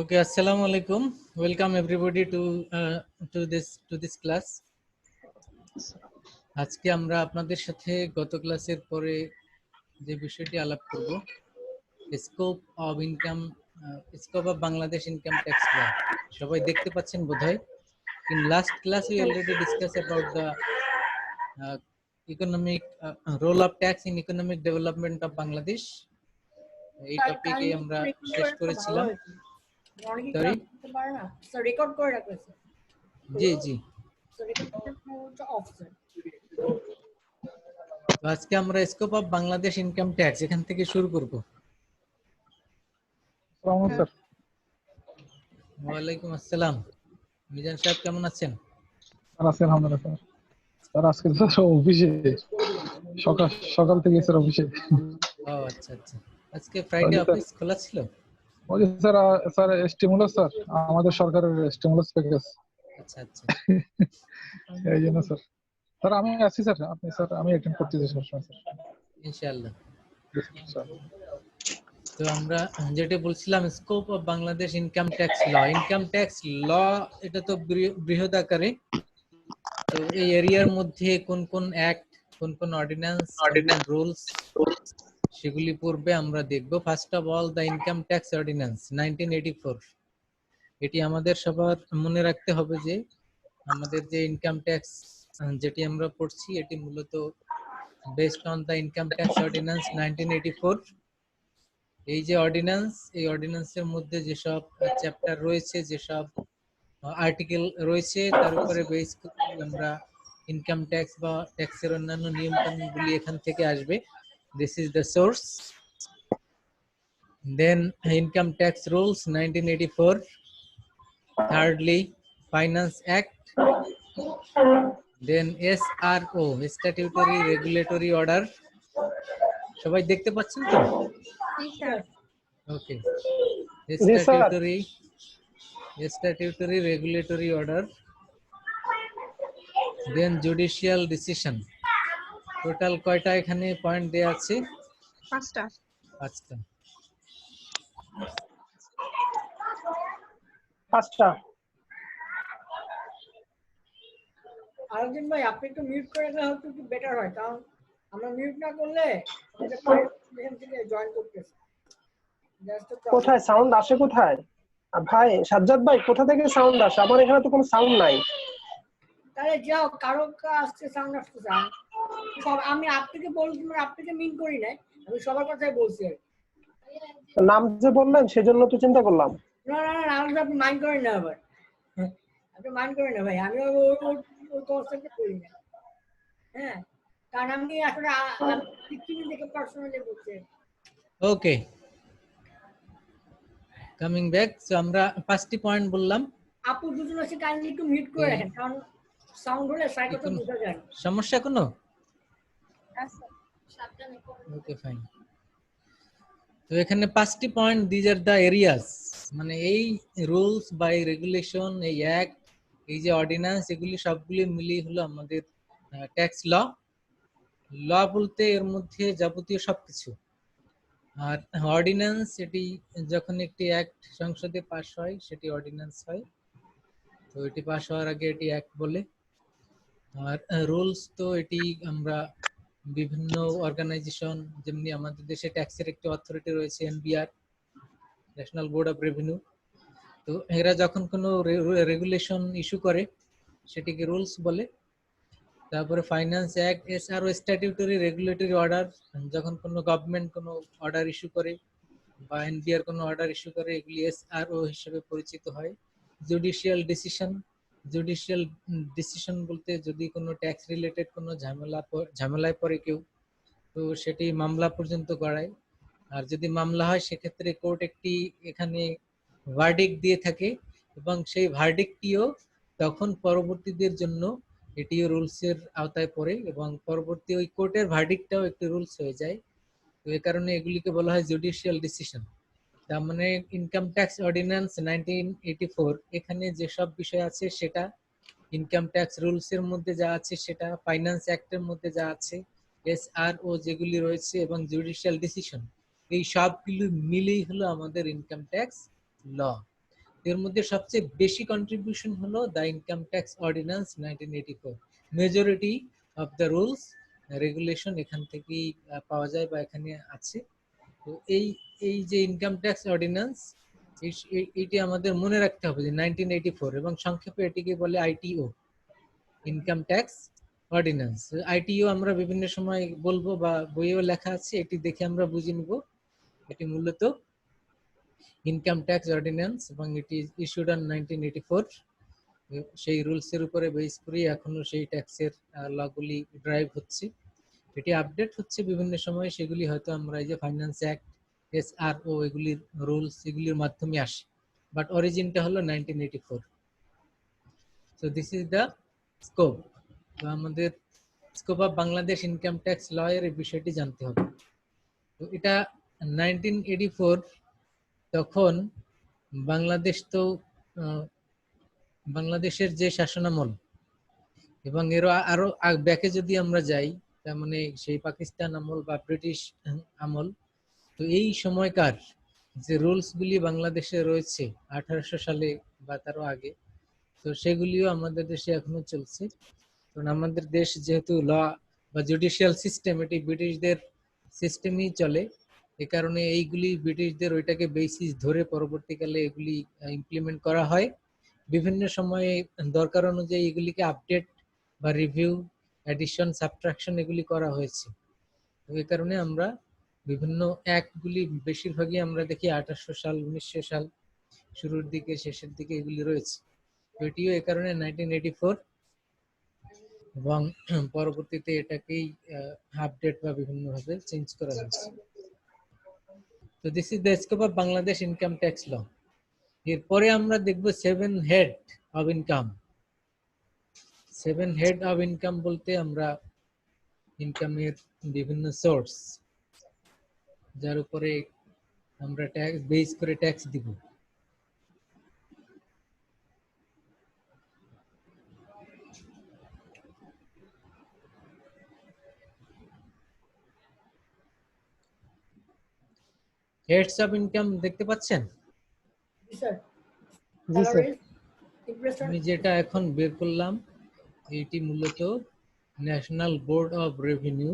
Okay, assalamu alaikum. Welcome everybody to this class. আজকে আমরা আপনাদের সাথে গত ক্লাসের পরে যে বিষয়টি আলাপ করব, scope of Bangladesh income tax law. সবাই দেখতে পাচ্ছেন বোধহয়। In last class we already discussed about the economic role of tax in economic development of Bangladesh. এই টপিকে আমরা শেষ করেছিলাম। সরি, রেকর্ড করে রাখতেছে। জি জি। আজকে আমরা scope of Bangladesh income tax এখান থেকে শুরু করব। ওয়ালাইকুম আসসালাম। মিজান সাহেব কেমন আছেন? আলহামদুলিল্লাহ স্যার। স্যার আজকে তো অফিসে সকাল থেকে স্যার অফিসে। ও আচ্ছা আচ্ছা, আজকে ফ্রাইডে অফিস খোলা ছিল? ওই স্যার স্টিমুলাস স্যার, আমাদের সরকারের স্টিমুলাস প্যাকেজ। আচ্ছা আচ্ছা, এই জন্য স্যার। স্যার আমি আছি স্যার, আপনি স্যার আমি অ্যাটেন্ড করতেছি সবসময় স্যার, ইনশাআল্লাহ। স্যার। তো আমরা যেটা বলছিলাম, scope of Bangladesh income tax law. Income tax law এটা তো বৃহৎ আকারে। তো এই এরিয়ার মধ্যে কোন কোন অ্যাক্ট, কোন কোন অর্ডিন্যান্স, রুলস সেগুলি পূর্বে আমরা দেখব। First of all the income tax ordinance 1984। এটি আমাদের সবার মনে রাখতে হবে যে আমাদের যে ইনকাম ট্যাক্স যেটি আমরা পড়ছি এটি মূলত based on the income tax ordinance 1984। এই যে অর্ডিন্যান্স, এই অর্ডিন্যান্সের মধ্যে যেসব চ্যাপ্টার রয়েছে, যেসব আর্টিকেল রয়েছে, তার উপরে বেস করে আমরা ইনকাম ট্যাক্স বা ট্যাক্সের অন্যান্য নিয়ম কানুনগুলি এখান থেকে আসবে। This is the source. Then income tax rules 1984। Thirdly, Finance Act. Then SRO, Statutory Regulatory Order. সবাই দেখতে পাচ্ছেন তো? ওকে। Statutory Regulatory Order. Then Judicial Decision. Total কয়টা এখানে পয়েন্ট দেয়া আছে? পাঁচটা। আরেকদিন ভাই আপনি একটু মিউট করে রাখলে হয়তো একটু বেটার হয়, কারণ আমরা মিউট না করলে এখান থেকে জয়েন করতেছে। কোথায় সাউন্ড আসে কোথায়? ভাই সাজ্জাদ ভাই কোথা থেকে সাউন্ড আসে? আমার এখানে তো কোনো সাউন্ড নাই। তাহলে যাও কারো আসছে সাউন্ড আসতেছে। সব আমি আপনাকে বলছি, মানে আপনাকে মিন করি নাই, আমি সবার কথাই বলছি। নাম যে বললেন সেজন্য তো চিন্তা করলাম। না না না, আপনি মাইন্ড করেন না আবার, আপনি মাইন্ড করেন না ভাই, আমি ওই কনসেপ্টে করি না। হ্যাঁ, কারণ আমি আসলে দেখে পার্সোনালি বলছি। ওকে, কামিং ব্যাক। সো আমরা পাঁচটি পয়েন্ট বললাম। আপু দুজন আছে, কাইন্ডলি একটু মিউট করে রাখেন, কারণ সাউন্ড হলে সাইকেলটা বোঝা যায় না। সমস্যা কোনো? Okay fine. তো এখানে পাঁচটি point, these are the areas, মানে এই রুলস বা এই রেগুলেশন, এই অ্যাক্ট, এই যে অর্ডিন্যান্স, এগুলি সবগুলি মিলিয়ে হলো আমাদের ট্যাক্স ল। ল বলতে এর মধ্যে যাবতীয় সবকিছু। আর অর্ডিন্যান্স, এটি যখন একটি অ্যাক্ট সংসদে পাস হয় সেটি অর্ডিন্যান্স হয়। তো এটি পাস হওয়ার আগে এটি অ্যাক্ট বলে। আর রুলস তো এটি আমরা বিভিন্ন অর্গানাইজেশন, যেমনি আমাদের দেশে ট্যাক্সের একটি অথরিটি রয়েছে NBR, national board of revenue. তো এরা যখন কোনো রেগুলেশন ইস্যু করে সেটিকে রুলস বলে। তারপরে finance act, SRO, statutory regulatory order, যখন কোনো গভর্নমেন্ট কোনো অর্ডার ইস্যু করে বা এনবিআর কোনো অর্ডার ইস্যু করে, এগুলি এসআরও হিসেবে পরিচিত হয়। জুডিশিয়াল ডিসিশন বলতে যদি কোনো ট্যাক্স রিলেটেড কোনো ঝামেলায় পড়ে কেউ, তো সেটি মামলা পর্যন্ত গড়ায়। আর যদি মামলা হয় সেক্ষেত্রে কোর্ট একটি এখানে ভার্ডিক্ট দিয়ে থাকে, এবং সেই ভার্ডিক্টটিও তখন পরবর্তীদের জন্য এটিও রুলসের আওতায় পড়ে, এবং পরবর্তী ওই কোর্টের ভার্ডিক্টটাও একটি রুলস হয়ে যায়। তো এই কারণে এগুলিকে বলা হয় জুডিশিয়াল ডিসিশন। তার মানে ইনকাম ট্যাক্স অর্ডিন্যান্স 1984 এখানে যেসব বিষয় আছে সেটা, ইনকাম ট্যাক্স রুলস এর মধ্যে যা আছে সেটা, ফাইন্যান্স অ্যাক্টের মধ্যে যা আছে, এসআরও যেগুলি রয়েছে, এবং জুডিশিয়াল ডিসিশন, এই সবগুলো মিলেই হলো আমাদের ইনকাম ট্যাক্স ল। এর মধ্যে সবচেয়ে বেশি কন্ট্রিবিউশন হলো the income tax ordinance 1984। Majority of the rules regulation এখান থেকেই পাওয়া যায় বা এখানে আছে। তো এই এই যে ইনকাম ট্যাক্স অর্ডিন্যান্স, এইটি আমাদের মনে রাখতে হবে যে 1984, এবং সংক্ষেপে এটিকে বলে ITO, income tax ordinance. ITO আমরা বিভিন্ন সময় বলবো বা বইয়েও লেখা আছে, এটি দেখে আমরা বুঝে নিব। এটি মূলত ইনকাম ট্যাক্স অর্ডিন্যান্স এবং এটি ইস্যুড অন 1984। সেই রুলস এর উপরে বেস করে এখনো সেই ট্যাক্সের লগুলি ড্রাইভ হচ্ছে। এটি আপডেট হচ্ছে বিভিন্ন সময়, সেগুলি হয়তো আমরা এই যে ফাইন্যান্স অ্যাক্ট, এসআরও, এগুলির রুলস এগুলির মাধ্যমে আসে, বাট অরিজিনটা হলো 1984। So this is the scope. তো আমাদের scope of Bangladesh income tax law এর এই বিষয়টি জানতে হবে। তো এটা 1984, তখন বাংলাদেশ তো বাংলাদেশের যে শাসনামল এবং এরও আরো ব্যাকে যদি আমরা যাই, তার মানে সেই পাকিস্তান আমল বা ব্রিটিশ আমল, তো এই সময়কার যে রুলস গুলি বাংলাদেশে রয়েছে 1800 সালে বা তারও আগে, তো সেগুলিও আমাদের দেশে এখনো চলছে। কারণ আমাদের দেশ যেহেতু ল বা জুডিশিয়াল সিস্টেম, এটি ব্রিটিশদের সিস্টেমই চলে, এ কারণে এইগুলি ব্রিটিশদের ওইটাকে বেসিস ধরে পরবর্তীকালে এগুলি ইমপ্লিমেন্ট করা হয়। বিভিন্ন সময়ে দরকার অনুযায়ী এগুলিকে আপডেট বা রিভিউ, এডিশন, সাবট্রাকশন এগুলি করা হয়েছে। তো এই কারণে আমরা বিভিন্ন অ্যাক্টগুলি বেশিরভাগই আমরা দেখি 1800 সাল, 1900 সাল শুরুর দিকে, শেষের দিকে এগুলি রয়েছে। তো এটিও এ কারণে 1984, এবং পরবর্তীতে এটাকেই আপডেট বা বিভিন্নভাবে চেঞ্জ করা হয়েছে। তো this is the scope of Bangladesh income tax law. এরপরে আমরা দেখব 7 head of income. 7 head of income বলতে আমরা ইনকামের বিভিন্ন সোর্স, যার উপরে আমরা ট্যাক্স বেস করে ট্যাক্স দিব। হেডস অফ ইনকাম দেখতে পাচ্ছেন? জি স্যার। জি স্যার। Salary, impression. আমি যেটা এখন বের করলাম, এটি মূলত ন্যাশনাল বোর্ড অফ রেভিনিউ,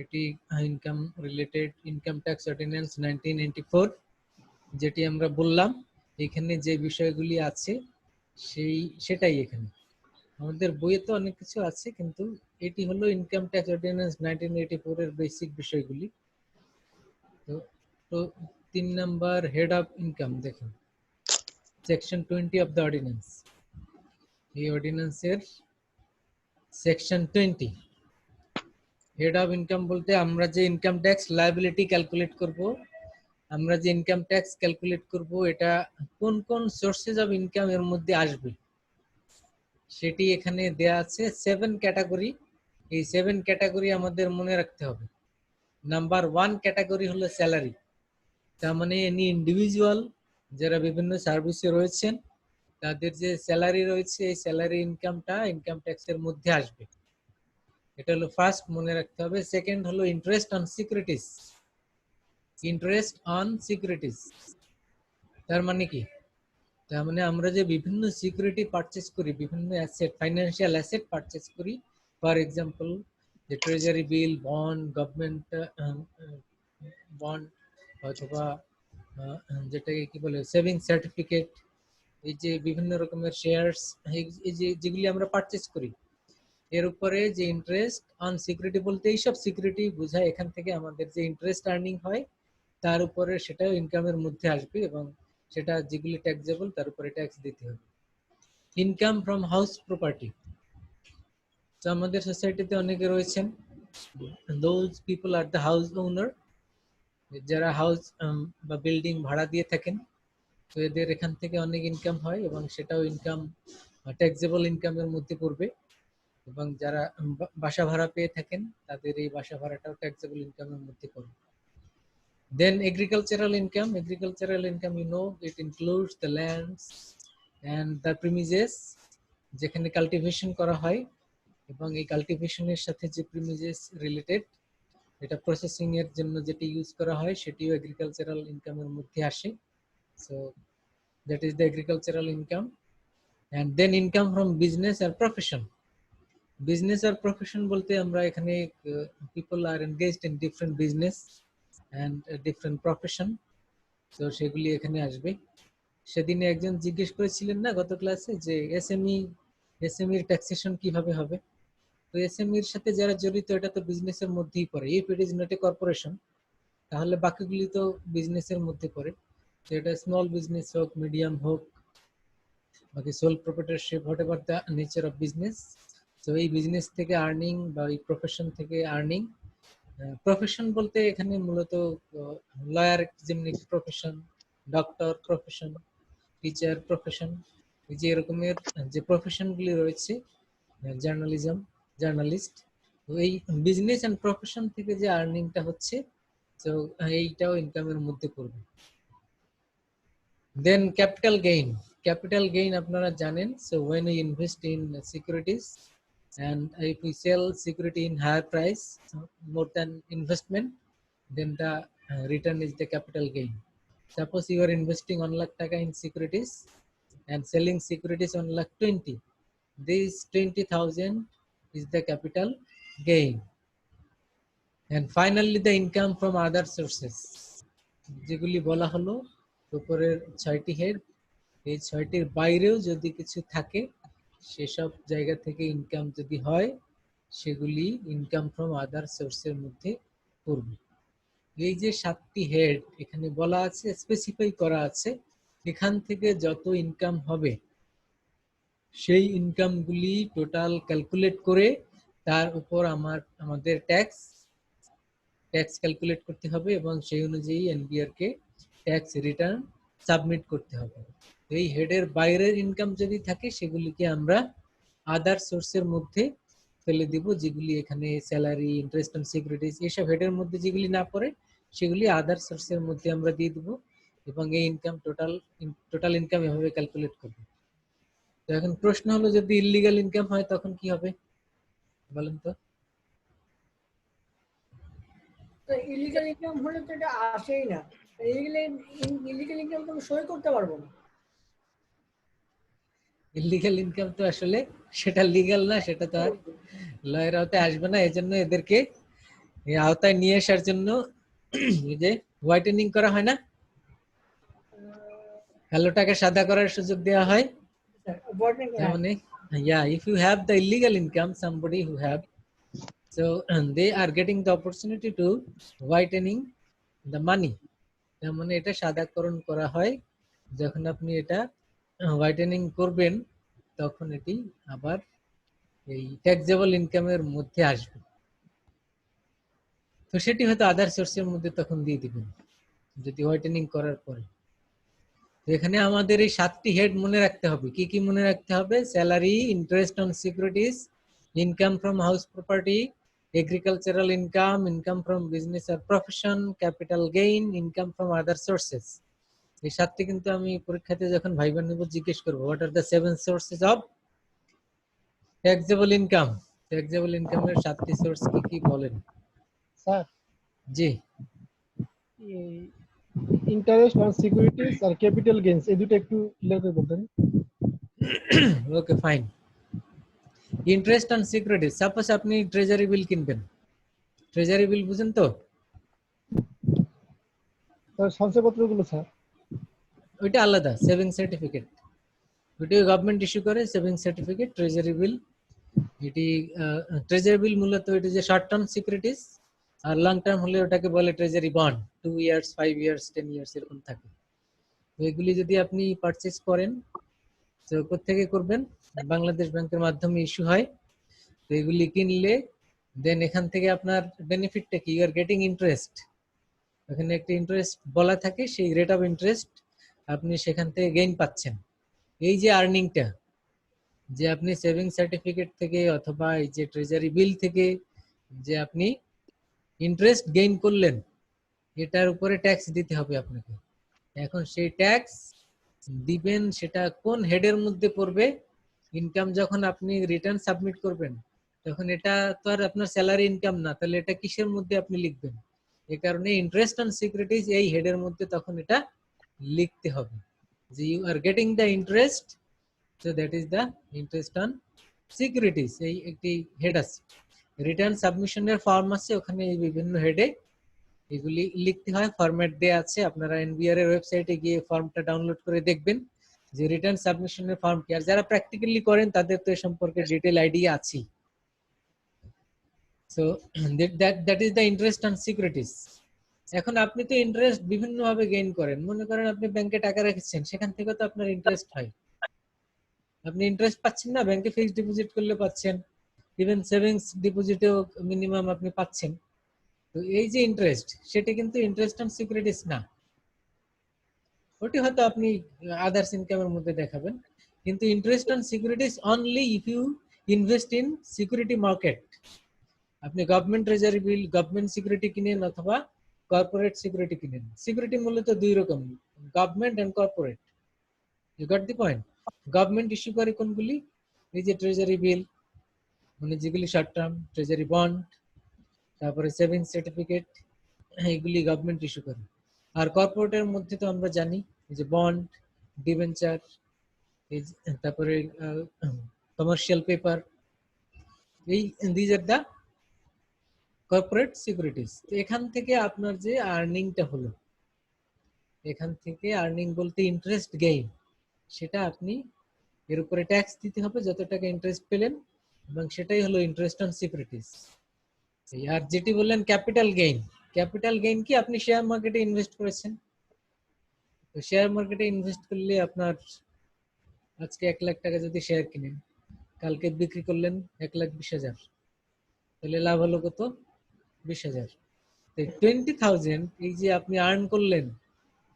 এটি income related income tax ordinance 1994, যেটি আমরা বললাম। এখানে যে বিষয়গুলি আছে সেটাই এখানে আমাদের বইয়ে তো অনেক কিছু আছে, কিন্তু এটি হলো ইনকাম ট্যাক্স অর্ডিন্যান্স 1984 এর বেসিক বিষয়গুলি। তো তো 3 নাম্বার হেড অফ ইনকাম দেখুন, সেকশন 20 অফ দ্য অর্ডিন্যান্স। এই অর্ডিন্যান্সের সেকশন 20, হেড অফ ইনকাম বলতে আমরা যে ইনকাম ট্যাক্স লায়াবিলিটি ক্যালকুলেট করব, আমরা যে ইনকাম ট্যাক্স ক্যালকুলেট করব, এটা কোন কোন সোর্সেস অফ ইনকাম এর মধ্যে আসবে সেটি এখানে দেয়া আছে। 7 ক্যাটাগরি। এই 7 ক্যাটাগরি আমাদের মনে রাখতে হবে। নাম্বার 1 ক্যাটাগরি হলো স্যালারি, তার মানে এনি ইন্ডিভিজুয়াল যারা বিভিন্ন সার্ভিসে রয়েছেন, তাদের যে স্যালারি রয়েছে, এই স্যালারি ইনকামটা ইনকাম ট্যাক্সের মধ্যে আসবে। এটা হলো ফার্স্ট, মনে রাখতে হবে। সেকেন্ড হলো interest on securities. Interest on securities তার মানে কি? তার মানে আমরা যে বিভিন্ন সিকিউরিটি পারচেজ করি, বিভিন্ন অ্যাসেট, ফাইন্যান্সিয়াল অ্যাসেট পারচেজ করি, ফর এক্সাম্পল যে ট্রেজারি বিল, বন্ড, গভর্নমেন্ট বন্ড, অথবা যেটাকে কি বলে সেভিং সার্টিফিকেট, এই যে বিভিন্ন রকমের শেয়ারস, এই যে যেগুলি আমরা পারচেজ করি, এর উপরে যে ইন্টারেস্ট অন সিকিউরিটি বলতে এইসব সিকিউরিটি বোঝায়। এখান থেকে আমাদের যে ইন্টারেস্ট আর্নিং হয় তার উপরে সেটাও ইনকামের মধ্যে আসবে, এবং সেটা যেগুলি ট্যাক্সেবল তার উপরে ট্যাক্স দিতে হবে। ইনকাম ফ্রম হাউস প্রপার্টি, তো আমাদের সোসাইটিতে অনেকে রয়েছেন, those people are the house owner, যারা হাউস বা বিল্ডিং ভাড়া দিয়ে থাকেন। তো এদের এখান থেকে অনেক ইনকাম হয়, এবং সেটাও ইনকাম ট্যাক্সেবল ইনকামের মধ্যে পড়বে। এবং যারা বাসা ভাড়া পেয়ে থাকেন, তাদের এই বাসা ভাড়াটাও ট্যাক্সেবল ইনকামের মধ্যে পড়বে। Then agricultural income, you know, it includes the lands and the premises যেখানে কাল্টিভেশন করা হয়, এবং এই কাল্টিভেশনের সাথে যে প্রিমিজেস রিলেটেড এটা প্রসেসিং এর জন্য যেটা ইউজ করা হয় সেটিও এগ্রিকালচারাল ইনকামের মধ্যে আসে। So that is the agricultural income. And then income from business আর প্রফেশন। বিজনেস আর প্রফেশন বলতে আমরা এখানে people are engaged in different business and different profession, তো সেগুলি এখানে আসবে। সেদিনে একজন জিজ্ঞেস করেছিলেন না গত ক্লাসে যে এসএমই এর ট্যাক্সেশন কিভাবে হবে। তো এসএমই এর সাথে যারা জড়িত এটা তো বিজনেসের মধ্যেই পড়ে। If it is not a corporation তাহলে বাকিগুলি তো বিজনেসের মধ্যে পড়ে। তো এটা স্মল বিজনেস হোক, মিডিয়াম হোক, বাকি sole proprietorship, whatever the nature of business. তো এই বিজনেস থেকে আর্নিং বা এই প্রফেশন থেকে আর্নিং। প্রফেশন বলতে এখানে মূলত লয়ার যেমনি profession, doctor profession, teacher profession, যে এরকমের যে প্রফেশনগুলি রয়েছে, জার্নালিজম, জার্নালিস্ট, তো এই বিজনেস এন্ড প্রফেশন থেকে যে আর্নিংটা হচ্ছে, তো এইটাও ইনকামের মধ্যে পড়বে। দেন ক্যাপিটাল গেইন। ক্যাপিটাল গেইন আপনারা জানেন, so when we invest in securities and if we sell security in higher price more than investment, then the return is the capital gain. Suppose you are investing 1 lakh taka in securities and selling securities on lakh 20, this 20,000 is the capital gain. And finally the income from other sources, যেগুলি বলা হলো উপরের 6টি head, এই 6টির বাইরেও যদি কিছু থাকে সেসব জায়গা থেকে ইনকাম যদি হয় সেগুলি ইনকাম ফ্রম আদার সোর্সের মধ্যে পড়বে। এই যে 7টি হেড এখানে বলা আছে, স্পেসিফাই করা আছে, এখান থেকে যত ইনকাম হবে সেই ইনকামগুলি টোটাল ক্যালকুলেট করে তার উপর আমাদের ট্যাক্স ক্যালকুলেট করতে হবে এবং সেই অনুযায়ী এনবিআর কে ট্যাক্স রিটার্ন সাবমিট করতে হবে। এই হেডের বাইরের ইনকাম যদি থাকে সেগুলিকে আমরা আদার সোর্সের মধ্যে ফেলে দিব, যেগুলি এখানে স্যালারি, ইন্টারেস্ট অন সিকিউরিটিজ, এসব হেডের মধ্যে যেগুলি না পড়ে সেগুলি আদার সোর্সের মধ্যে আমরা দিয়ে দেব এবং এই ইনকাম টোটাল ইনকাম এভাবে ক্যালকুলেট করব। তো এখন প্রশ্ন হলো যদি ইল্লিগাল ইনকাম হয় তখন কি হবে বলেন তো? তো ইলিগাল ইনকাম হলে তো এটা আসেই না। ইলিগাল ইনকাম তো সই করতে পারবো না। ইলিগাল ইনকাম তো আসলে সেটা লিগ্যাল না, সেটা তো আর লয়ের আওতায় আসবে না। এজন্য এদেরকে এই আওতায় নিয়ে আসার জন্য এই যে হোয়াইটেনিং করা হয় না, কালোটাকে সাদা করার সুযোগ দেওয়া হয়। মানে if you have the illegal income, somebody who have, so they are getting the opportunity to whitening the money. তার মানে এটা সাদাকরণ করা হয়। যখন আপনি এটা হোয়াইটেনিং করবেন তখন এটি আবার এই ট্যাক্সেবল ইনকামের মধ্যে আসবে। তো সেটি হয়তো আদার সোর্সের মধ্যে তখন দিয়ে দিবেন যদি হোয়াইটেনিং করার পরে। তো এখানে আমাদের এই 7টি হেড মনে রাখতে হবে। কি কি মনে রাখতে হবে? Salary, interest on securities, income from house property, agricultural income, income from business আর profession, capital gain, income from other sources. এই 7টি কিন্তু আমি পরীক্ষাতে যখন ভাইবা নেব জিজ্ঞেস করবো what are the 7 sources of taxable income. Taxable ইনকামের 7টি সোর্স কি কি বলেন? স্যার, জি, ইন্টারেস্ট অন সিকিউরিটিজ আর ক্যাপিটাল গেইনস এই দুটো একটু ক্লিয়ার করে বলতেন। Okay fine. Interest on securities, suppose আপনি ট্রেজারি বিল কিনবেন, ট্রেজারি বিল বুঝেন তো? সঞ্চয়পত্রগুলো স্যার, ওইটা আলাদা, সেভিং সার্টিফিকেট, ওইটাও গভর্নমেন্ট ইস্যু করে সেভিং সার্টিফিকেট। ট্রেজারি বিল, এটি ট্রেজারি বিল মূলত এটা যে শর্ট টার্ম সিকিউরিটিজ, আর লং টার্ম হলে ওটাকে বলে treasury bond. 2 years, 5 years, 10 years এরকম থাকে। তো এগুলি যদি আপনি পারচেজ করেন তো কোত্থেকে করবেন? বাংলাদেশ ব্যাংকের মাধ্যমে ইস্যু হয়। তো এগুলি কিনলে দেন এখান থেকে আপনার বেনিফিটটা কি? You are getting interest. এখানে একটা ইন্টারেস্ট বলা থাকে, সেই রেট অফ ইন্টারেস্ট আপনি সেখান থেকে গেইন পাচ্ছেন। এই যে আর্নিংটা যে আপনি সেভিং সার্টিফিকেট থেকে অথবা এই যে ট্রেজারি বিল থেকে যে আপনি ইন্টারেস্ট গেইন করলেন, এটার উপরে ট্যাক্স দিতে হবে আপনাকে। এখন সেই ট্যাক্স দিবেন সেটা কোন হেডের মধ্যে পড়বে? ইনকাম যখন আপনি রিটার্ন সাবমিট করবেন তখন এটা তো আর আপনার স্যালারি ইনকাম না, তাহলে এটা কিসের মধ্যে আপনি লিখবেন? এই কারণে ইন্টারেস্ট অন সিকিউরিটিজ এই হেডের মধ্যে তখন এটা লিখতে হবে যে you are getting the interest, so that is the interest on securities. এই একটি হেড আছে, রিটার্ন সাবমিশনের ফর্ম আছে, ওখানে এই বিভিন্ন হেডে এগুলি লিখতে হয়, ফরম্যাট দেয়া আছে। আপনারা এনবিআর এর ওয়েবসাইটে গিয়ে ফর্মটা ডাউনলোড করে দেখবেন যে রিটার্ন সাবমিশনের ফর্ম কি। আর যারা প্র্যাকটিক্যালি করেন তাদের তো এ সম্পর্কে ডিটেল আইডিয়া আছে। So that is the interest on securities. এখন আপনি তো ইন্টারেস্ট বিভিন্ন ভাবে গেইন করেন। মনে করেন আপনি ব্যাংকে টাকা রেখেছেন, সেখান থেকে তো আপনার ইন্টারেস্ট হয়। আপনি ইন্টারেস্ট পাচ্ছেন না, ব্যাংকে ফিক্সড ডিপোজিট করলে পাচ্ছেন, ইভেন সেভিংস ডিপোজিটেও মিনিমাম আপনি পাচ্ছেন। তো এই যে ইন্টারেস্ট, সেটা কিন্তু ইন্টারেস্ট অন সিকিউরিটিজ না, ওটি হয়তো আপনি আদার্স ইনকামের মধ্যে দেখাবেন। কিন্তু interest on securities only if you invest in security market. আপনি government treasury bill, government security কিনেন অথবা কর্পোরেট সিকিউরিটি কিনেন। সিকিউরিটি মূলত দুই রকম, government and corporate. You got the point? Government issue করে কোনগুলি? এই যে ট্রেজারি বিল, মানে যেগুলি শর্ট টার্ম, ট্রেজারি বন্ড, তারপরে সেভিংস সার্টিফিকেট, এইগুলি গভর্নমেন্ট ইস্যু করে। আর কর্পোরেটের মধ্যে তো আমরা জানি যে বন্ড, ডিবেঞ্চার, তারপরে কমার্শিয়াল পেপার, এই these are the corporate securities. তো এখান থেকে আপনার যে আর্নিংটা হলো, এখান থেকে আর্নিং বলতে ইন্টারেস্ট গেইন, সেটা আপনি এর উপরে ট্যাক্স দিতে হবে যত টাকা ইন্টারেস্ট পেলেন, এবং সেটাই হলো ইন্টারেস্ট অন সিকিউরিটিজ। আর যেটি বললেন ক্যাপিটাল গেইন, ক্যাপিটাল গেইন কি? আপনি শেয়ার মার্কেটে ইনভেস্ট করেছেন, তো শেয়ার মার্কেটে ইনভেস্ট করলে আপনার আজকে 1 লাখ টাকা যদি শেয়ার কিনেন, কালকে বিক্রি করলেন 1,20,000, তাহলে লাভ হলো কত? 20,000। 20,000 এই যে আপনি আর্ন করলেন,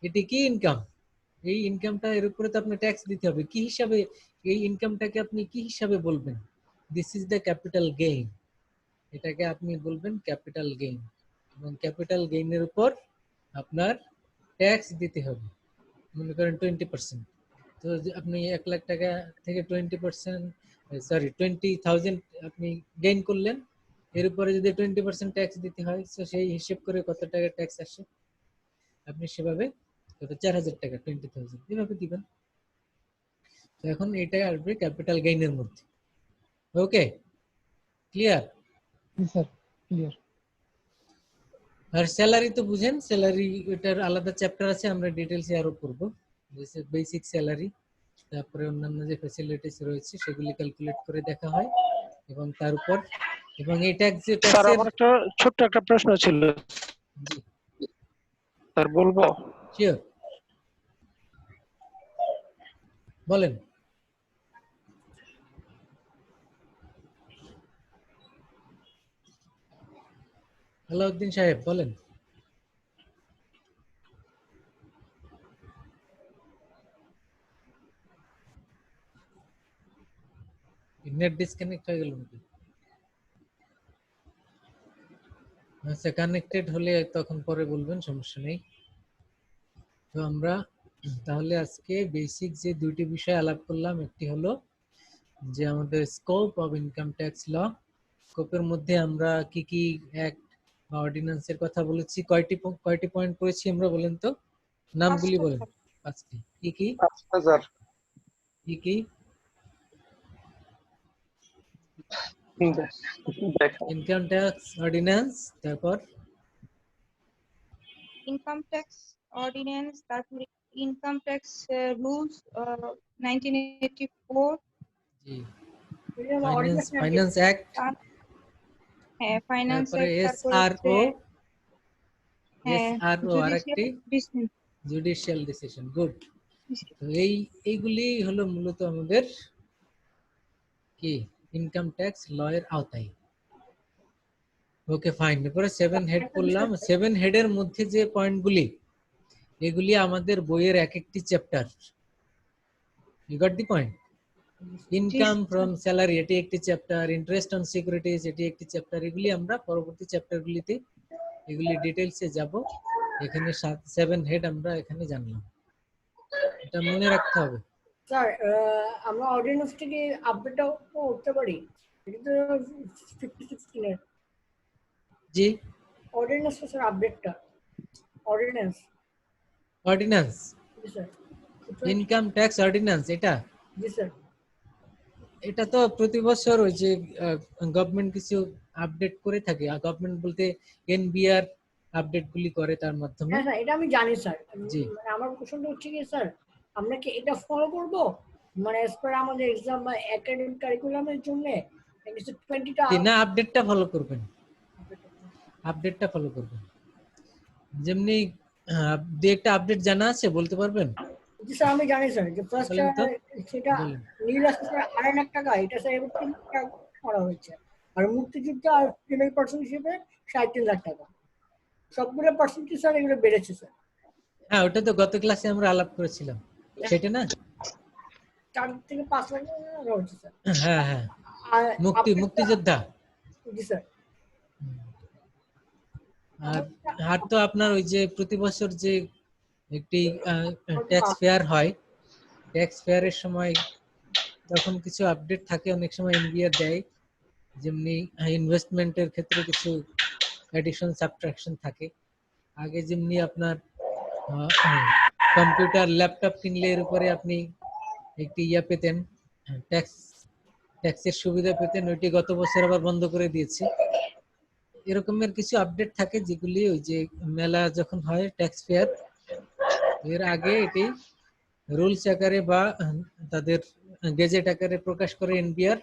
এটি কি ইনকাম? এই ইনকামটা এর উপরে তো আপনি ট্যাক্স দিতে হবে। কি হিসাবে এই ইনকামটাকে আপনি কি হিসাবে বলবেন? This is the capital gain. এটাকে আপনি বলবেন ক্যাপিটাল গেইন, এবং ক্যাপিটাল গেইনের উপর আপনার ট্যাক্স দিতে হবে। মনে করেন 20%। তো আপনি 1 লাখ টাকা থেকে 20%, সরি 20,000 আপনি গেইন করলেন, এর উপরে যদি 20% ট্যাক্স দিতে হয়, তো সেই হিসেব করে কত টাকা ট্যাক্স আসে আপনি সেভাবে কত 4,000 টাকা, 20,000 এভাবে দিবেন। তো এখন এটা আসবে ক্যাপিটাল গেইনের মধ্যে। ওকে, ক্লিয়ার? জি স্যার, ক্লিয়ার। আর স্যালারি তো বুঝেন, স্যালারি এটার আলাদা চ্যাপ্টার আছে, আমরা ডিটেইলসে আরো করব। বেসিক স্যালারি, তারপরে অন্যান্য যে ফ্যাসিলিটিস রয়েছে সেগুলি ক্যালকুলেট করে দেখা হয়, এবং তার উপর, এবং এই ট্যাক্স যে স্যার ট্যাক্সের, আমার একটা ছোট্ট একটা প্রশ্ন ছিল জি স্যার, বলবো? শিওর, বলেন। আলাউদ্দিন সাহেব বলেন। নেট ডিসকানেক্ট হয়ে গেল নাকি? আচ্ছা, কানেক্টেড হলে তখন পরে বলবেন, সমস্যা নেই। তো আমরা তাহলে আজকে বেসিক যে দুইটি বিষয় আলাপ করলাম, একটি হলো যে আমাদের scope of income tax law. স্কোপের মধ্যে আমরা কি কি অ্যাক্ট বা অর্ডিন্যান্সের কথা বলেছি, কয়টি পয়েন্ট করেছি আমরা, বলেন তো, নামগুলি বলেন। 5টি। কি কি? আচ্ছা স্যার, কি কি? ইনকাম ট্যাক্স অর্ডিন্যান্স, তারপর ইনকাম ট্যাক্স অর্ডিন্যান্স, তারপরে ইনকাম ট্যাক্স রুলস 1984, জি এটা অর্ডিনেন্স ফাইন্যান্স অ্যাক্ট, হ্যাঁ ফাইন্যান্স তারপরে অ্যাক্ট, তারপরে হ্যাঁ এসআরও আরেকটি জুডিশিয়াল জুডিশিয়াল ডিসিশন। গুড। তো এইগুলি হলো মূলত আমাদের কি ইনকাম ট্যাক্স ল এর আওতায়। Okay fine. এরপরে 7 হেড করলাম। 7 হেডের মধ্যে যে পয়েন্টগুলি, এগুলি আমাদের বইয়ের এক একটি chapter. You got the point? Income from salary এটি একটি চ্যাপ্টার, ইন্টারেস্ট অন সিকিউরিটিজ এটি একটি চ্যাপ্টার। এগুলি আমরা পরবর্তী চ্যাপ্টারগুলিতে এগুলি ডিটেইলসে যাব। এখানে 7 হেড আমরা এখানে জানলাম, এটা মনে রাখতে হবে। স্যার আমরা অর্ডিনেন্সটা কি আপডেটও করতে পারি? এটা তো 5016 জি অর্ডিন্যান্স স্যার আপডেটটা অর্ডিন্যান্স অর্ডিন্যান্স জি স্যার ইনকাম ট্যাক্স অর্ডিন্যান্স এটা জি স্যার এটা তো প্রতি বছর ওই যে গভর্নমেন্ট কিছু আপডেট করে থাকে, গভর্নমেন্ট বলতে এনবিআর আপডেট গুলি করে তার মাধ্যমে। হ্যাঁ স্যার এটা আমি জানি স্যার। জি। মানে আমার কোশ্চেনটা হচ্ছে কি স্যার, আমরা কি এটা ফলো করবো মানে এস পার আমাদের এক্সাম বা একাডেমিক কারিকুলামের জন্য 20টা জি না, আপডেটটা ফলো করবেন, আপডেটটা ফলো করবেন। যেমনি দু একটা আপডেট জানা আছে বলতে পারবেন? জি স্যার আমি জানি স্যার যে ফার্স্ট বলেন তো। সেটা বলেন। নীল আসছে স্যার 2.5 টাকা, এটা স্যার এবার 3 টাকা করা হয়েছে। আর মুক্তিযুদ্ধ আর ফিমেল পার্সন হিসেবে 3.5 লাখ টাকা, সবগুলো পার্সেন্টেজ স্যার এগুলো বেড়েছে স্যার। হ্যাঁ ওটা তো গত ক্লাসে আমরা আলাপ করেছিলাম, সেটা না? 4 থেকে 5 লাখ টাকা হচ্ছে স্যার। হ্যাঁ হ্যাঁ, আর মুক্তিযোদ্ধা। জি স্যার। আর আর তো আপনার ওই যে প্রতি বছর যে একটি ট্যাক্স ফেয়ার হয়, ট্যাক্স ফেয়ারের সময় তখন কিছু আপডেট থাকে, অনেক সময় এনবিআর দেয়, যেমনি ইনভেস্টমেন্টের ক্ষেত্রে কিছু অ্যাডিশন সাবট্রাকশন থাকে। আগে যেমনি আপনার কম্পিউটার ল্যাপটপ কিনলে এর উপরে আপনি একটি ইয়া পেতেন, ট্যাক্সের সুবিধা পেতেন, ওইটি গত বছর আবার বন্ধ করে দিয়েছে। এরকমের কিছু আপডেট থাকে যেগুলি ওই যে মেলা যখন হয় ট্যাক্স ফেয়ার, এর আগে এটি রুলস আকারে বা তাদের গেজেট আকারে প্রকাশ করে এনবিআর,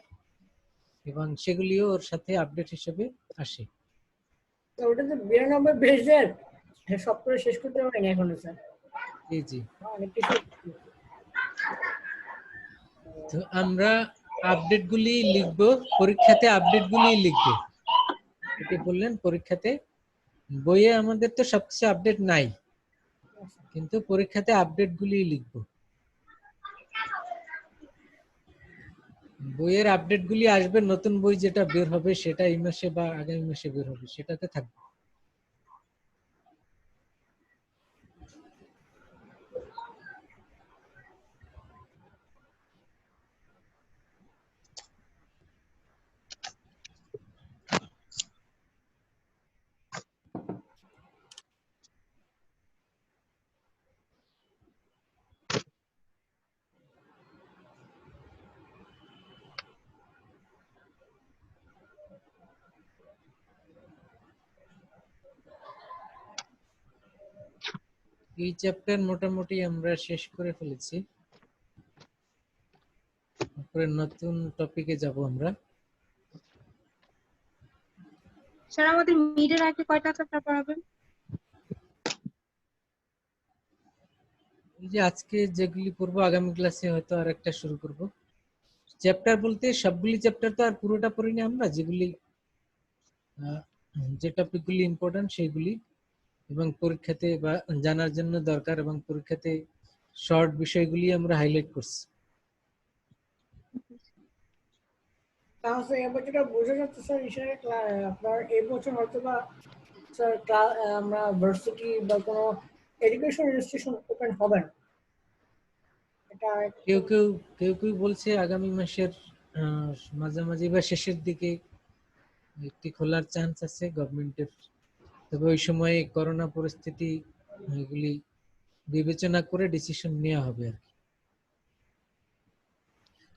এবং সেগুলিও ওর সাথে আপডেট হিসেবে আসে। তো ওটা তো 92 পেজের, সব করে শেষ করতে পারিনি এখনো স্যার। জি জি। অনেক কিছু। তো আমরা আপডেট গুলি লিখবো, পরীক্ষাতে আপডেট গুলি লিখবো। এটি বললেন পরীক্ষাতে, বইয়ে আমাদের তো সবকিছু আপডেট নাই, কিন্তু পরীক্ষাতে আপডেট গুলি লিখবো। বইয়ের আপডেট গুলি আসবে, নতুন বই যেটা বের হবে সেটা এই মাসে বা আগামী মাসে বের হবে, সেটাতে থাকবে। এই চ্যাপ্টার মোটামুটি আমরা শেষ করে ফেলেছি, তারপরে নতুন টপিকে যাব আমরা। স্যার আমাদের মিডের আগে কয়টা চ্যাপ্টার পড়াবেন? এই যে আজকে যেগুলি পড়বো, আগামী ক্লাসে হয়তো আর একটা শুরু করব। চ্যাপ্টার বলতে সবগুলি চ্যাপ্টার তো আর পুরোটা পড়িনি আমরা, যেগুলি যে টপিকগুলি ইম্পর্টেন্ট সেইগুলি, এবং পরীক্ষাতে বা জানার জন্য দরকার, এবং পরীক্ষাতে শর্ট বিষয়গুলি আমরা হাইলাইট করছি। তাহলে স্যার এবার যেটা বোঝা যাচ্ছে স্যার হিসেবে আপনার এই বছর হয়তো বা স্যার আমরা ভার্সিটি বা কোনো এডুকেশন রেজিস্ট্রেশন ওপেন হবে না। এটা কেউ কেউ কেউ কেউ বলছে আগামী মাসের মাঝামাঝি বা শেষের দিকে একটি খোলার চান্স আছে গভর্নমেন্টের, তবে ওই সময়ে করোনা পরিস্থিতি এগুলি বিবেচনা করে ডিসিশন নেওয়া হবে আর কি।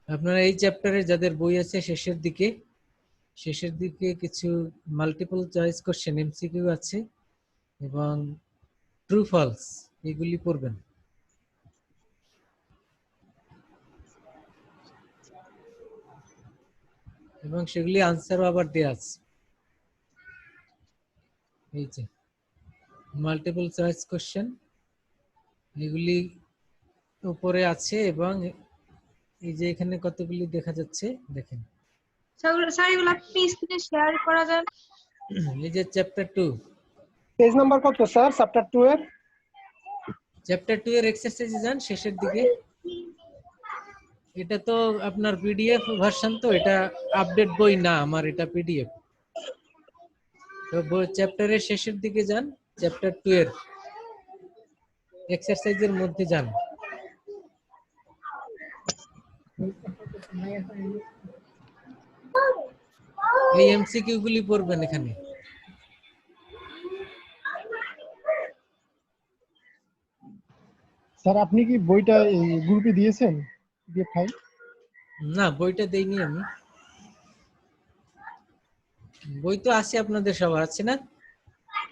আপনারা এই চ্যাপ্টারে যাদের বই আছে শেষের দিকে কিছু মাল্টিপল চয়েস কোশ্চেন এমসিকিউ আছে, এবং ট্রু ফলস এগুলি পড়বেন। এবং সেগুলি আনসারও আবার দেয়া আছে, এই যে মাল্টিপল চয়েস কোশ্চেন এগুলি উপরে আছে, এবং এই যে এখানে কতগুলি দেখা যাচ্ছে দেখেন। স্যার এগুলো আপনি স্ক্রিনে শেয়ার করা যায়? এই যে চ্যাপ্টার 2, পেজ নাম্বার কত স্যার চ্যাপ্টার 2 এর? চ্যাপ্টার 2 এর এক্সারসাইজ যান শেষের দিকে। এটা তো আপনার পিডিএফ ভার্সন, তো এটা আপডেট বই না আমার, এটা পিডিএফ। তো চ্যাপ্টারের শেষের দিকে যান, চ্যাপ্টার 2 এর এক্সারসাইজের মধ্যে যান। এই এমসিকিউ গুলি পড়বেন এখানে। স্যার আপনি কি বইটা এই গ্রুপে দিয়েছেন পিডিএফ ফাইল? না, বইটা দেইনি আমি। বই তো আছে আপনাদের সবার, আছে না?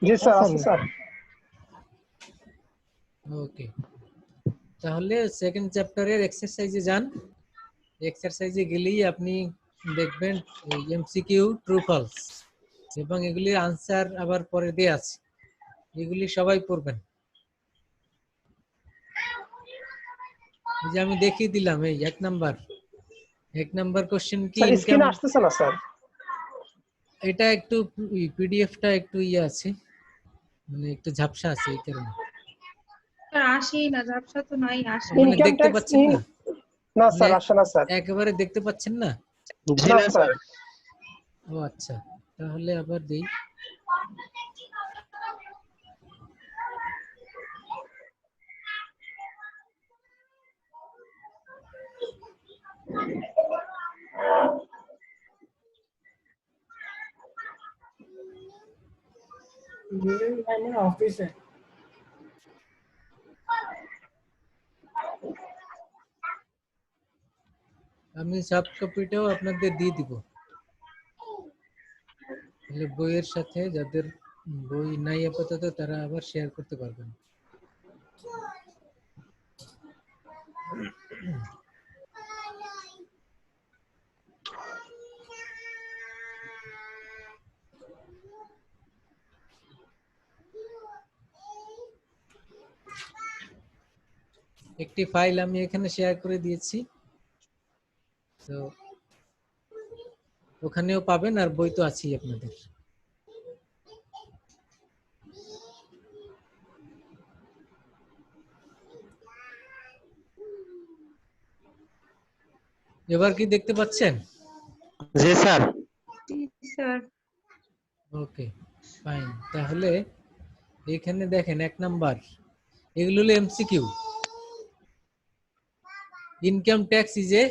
জি স্যার আছে স্যার। ওকে, তাহলে সেকেন্ড চ্যাপ্টারের এক্সারসাইজে যান। এক্সারসাইজে গেলেই আপনি দেখবেন এমসিকিউ ট্রু ফলস এবং এগুলির আনসার আবার পরে দেয়া আছে, এগুলি সবাই পড়বেন। এই যে আমি দেখিয়ে দিলাম, এই এক নাম্বার কোশ্চেন কি স্যার ইনকাম। স্ক্রিনে আসতেছে না স্যার। এটা একটু পিডিএফটা একটু ইয়ে আছে, মানে একটু ঝাপসা আছে এই কারণে। স্যার আসেই না, ঝাপসা তো নাই, আসে মানে ইনকাম দেখতে ট্যাক্স পাচ্ছেন না? না স্যার আসে না স্যার। একেবারে দেখতে পাচ্ছেন না? জি না স্যার। ও আচ্ছা, তাহলে আবার দেই। অফিসে আমি সফট কপিটাও আপনাদের দিয়ে দিব, তাহলে বইয়ের সাথে যাদের বই নাই আপাতত তারা আবার শেয়ার করতে পারবেন। একটি ফাইল আমি এখানে শেয়ার করে দিয়েছি, তো ওখানেও পাবেন, আর বই তো আছেই আপনাদের। এবার কি দেখতে পাচ্ছেন? জি স্যার। স্যার ওকে ফাইন, তাহলে এখানে দেখেন এক নাম্বার, এগুলো হলো MCQ. Income tax is a,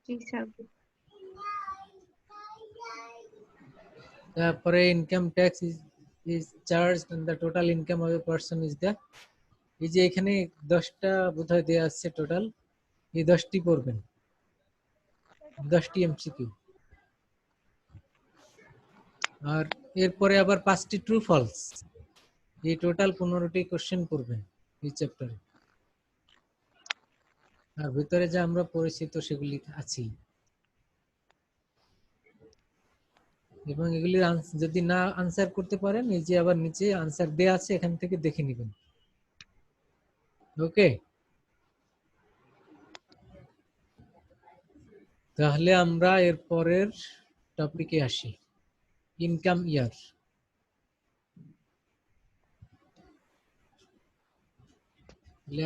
জি স্যার। তারপরে income tax is charged on the total income of a person is the, এই যে এখানে 10টা বোধহয় দেয়া আছে টোটাল, এই 10টি পড়বেন, 10টি এমসিকিউ। আর এরপরে আবার 5টি ট্রু ফলস, এই টোটাল 15টি কোশ্চেন পড়বেন এই চ্যাপ্টারে। আর ভিতরে যা আমরা পড়েছি তো সেগুলি আছেই, এবং এগুলি যদি না আনসার করতে পারেন, এই যে আবার নিচে আনসার দেয়া আছে, এখান থেকে দেখে নেবেন। ওকে, তাহলে আমরা এর পরের টপিকে আসি, ইনকাম ইয়ার।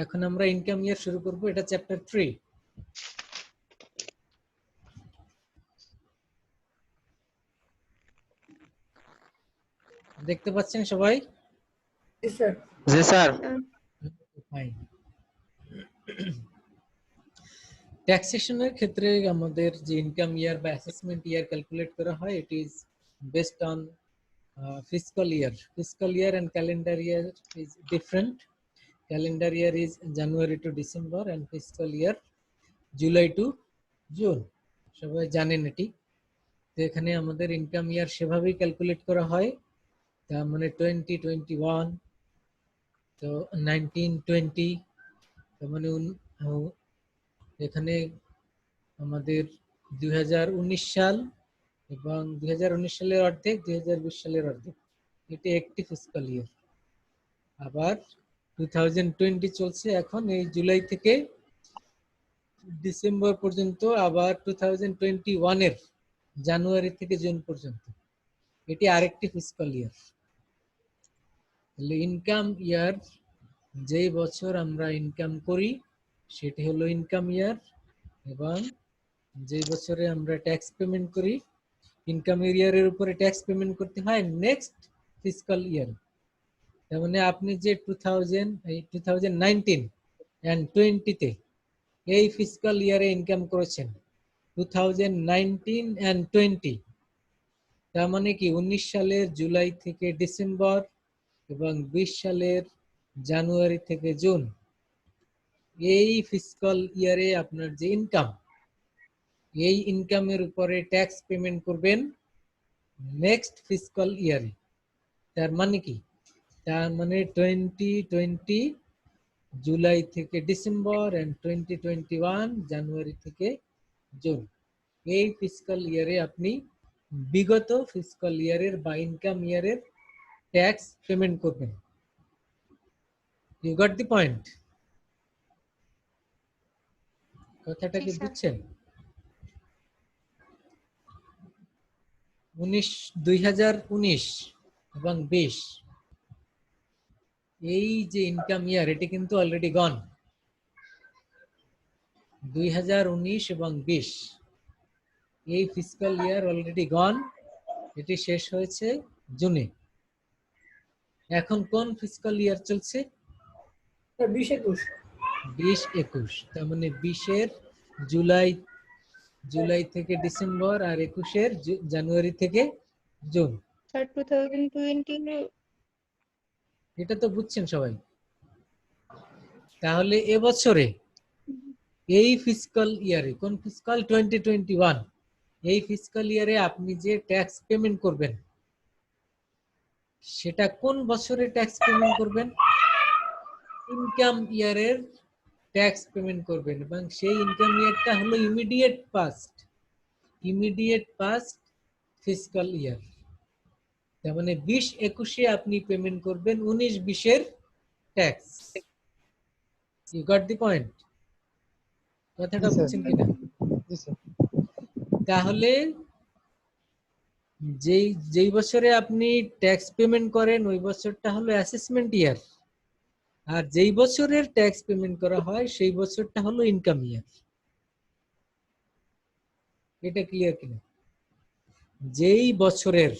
এখন আমরা ইনকাম ইয়ার শুরু করব, এটা চ্যাপ্টার 3। দেখতে পাচ্ছেন সবাই? জি স্যার। ফাইন। ট্যাক্সেশনের ক্ষেত্রে আমাদের যে ইনকাম ইয়ার বা অ্যাসেসমেন্ট ইয়ার ক্যালকুলেট করা হয়, it is based on fiscal year. Fiscal year and calendar year is different. Calendar year is January to December and fiscal year July to June. সবাই জানেন এটি। তো এখানে আমাদের ইনকাম ইয়ার সেভাবেই ক্যালকুলেট করা হয়, তার মানে 2021, তো 1920, তার মানে এখানে আমাদের 2019 সাল এবং 2019 সালের অর্ধেক, 2020 সালের অর্ধেক, এটি একটি ফিসকাল ইয়ার। আবার 2020 চলছে এখন, এই জুলাই থেকে ডিসেম্বর পর্যন্ত, আবার 2021 এর জানুয়ারি থেকে জুন পর্যন্ত, এটি আরেকটি ফিসকাল ইয়ার। তাহলে ইনকাম ইয়ার, যেই বছর আমরা ইনকাম করি সেটি হলো ইনকাম ইয়ার, এবং যেই বছরে আমরা ট্যাক্স পেমেন্ট করি, ইনকাম ইয়ারের উপরে ট্যাক্স পেমেন্ট করতে হয় নেক্সট ফিসকাল ইয়ার। তার মানে আপনি যে 2019 and 20 তে এই ফিসকাল ইয়ারে ইনকাম করেছেন, 2019 and 20, তার মানে কি 19 সালের জুলাই থেকে ডিসেম্বর এবং 20 সালের জানুয়ারি থেকে জুন, এই ফিসকাল ইয়ারে আপনার যে ইনকাম, এই ইনকামের উপরে ট্যাক্স পেমেন্ট করবেন নেক্সট ফিসকাল ইয়ারে। তার মানে কি, তার মানে 2020 জুলাই থেকে ডিসেম্বর এন্ড 2021 জানুয়ারি থেকে জুন, এই ফিসকাল ইয়ারে আপনি বিগত ফিসকাল ইয়ারের বা ইনকাম ইয়ারের ট্যাক্স পেমেন্ট করবেন। You got the point? কথাটা কি বুঝছেন? 2019 এবং 20 এই যে ইনকাম ইয়ার, এটি কিন্তু অলরেডি গন। 2019 এবং 20 এই ফিসকাল ইয়ার অলরেডি গন, এটি শেষ হয়েছে জুনে। এখন কোন ফিসকাল ইয়ার চলছে? 20-21। তার মানে 20-এর জুলাই থেকে ডিসেম্বর আর 21-এর জানুয়ারি থেকে জুন। স্যার 2020 এটা তো বুঝছেন সবাই? তাহলে এবছরে এই ফিসকাল ইয়ারে, কোন ফিসকাল? 2021। এই ফিসকাল ইয়ারে আপনি যে ট্যাক্স পেমেন্ট করবেন, সেটা কোন বছরে ট্যাক্স পেমেন্ট করবেন? ইনকাম ইয়ারের ট্যাক্স পেমেন্ট করবেন, এবং সেই ইনকাম ইয়ারটা হলো ইমিডিয়েট পাস্ট ফিসকাল ইয়ার। তার মানে 20-21-এ আপনি পেমেন্ট করবেন 19-20-এর tax. You got the point? কথাটা বুঝছেন কিনা? তাহলে যেই বছরে আপনি ট্যাক্স পেমেন্ট করেন ওই বছরটা হলো অ্যাসেসমেন্ট ইয়ার, আর যেই বছরের ট্যাক্স পেমেন্ট করা হয় সেই বছরটা হলো ইনকাম ইয়ার। এটা ক্লিয়ার কিনা? যেই বছরের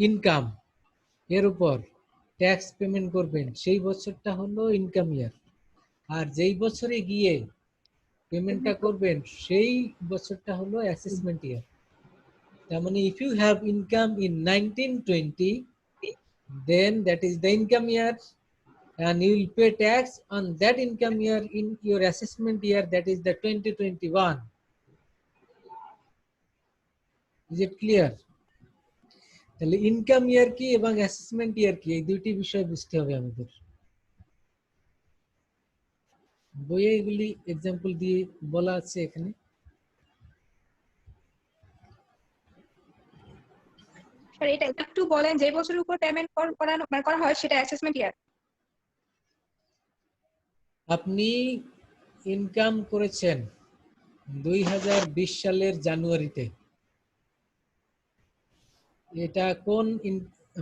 ইনকাম এর উপর ট্যাক্স পেমেন্ট করবেন সেই বছরটা হলো ইনকাম ইয়ার, আর যেই বছরে গিয়ে পেমেন্টটা করবেন সেই বছরটা হলো অ্যাসেসমেন্ট ইয়ার। তার মানে if you have income in 1920, then that is the income year, and you will pay tax on that income year in your assessment year, that is the 2021. Is it clear? তাহলে income ইয়ার কি এবং assessment ইয়ার কি, এই দুইটি বিষয় বুঝতে হবে আমাদের। বইয়ে এগুলি এক্সাম্পল দিয়ে বলা আছে এখানে। স্যার এটা একটু বলেন, যে বছরের উপর পেমেন্ট করা হয় সেটা অ্যাসেসমেন্ট ইয়ার। আপনি ইনকাম করেছেন 2020 সালের জানুয়ারিতে, এটা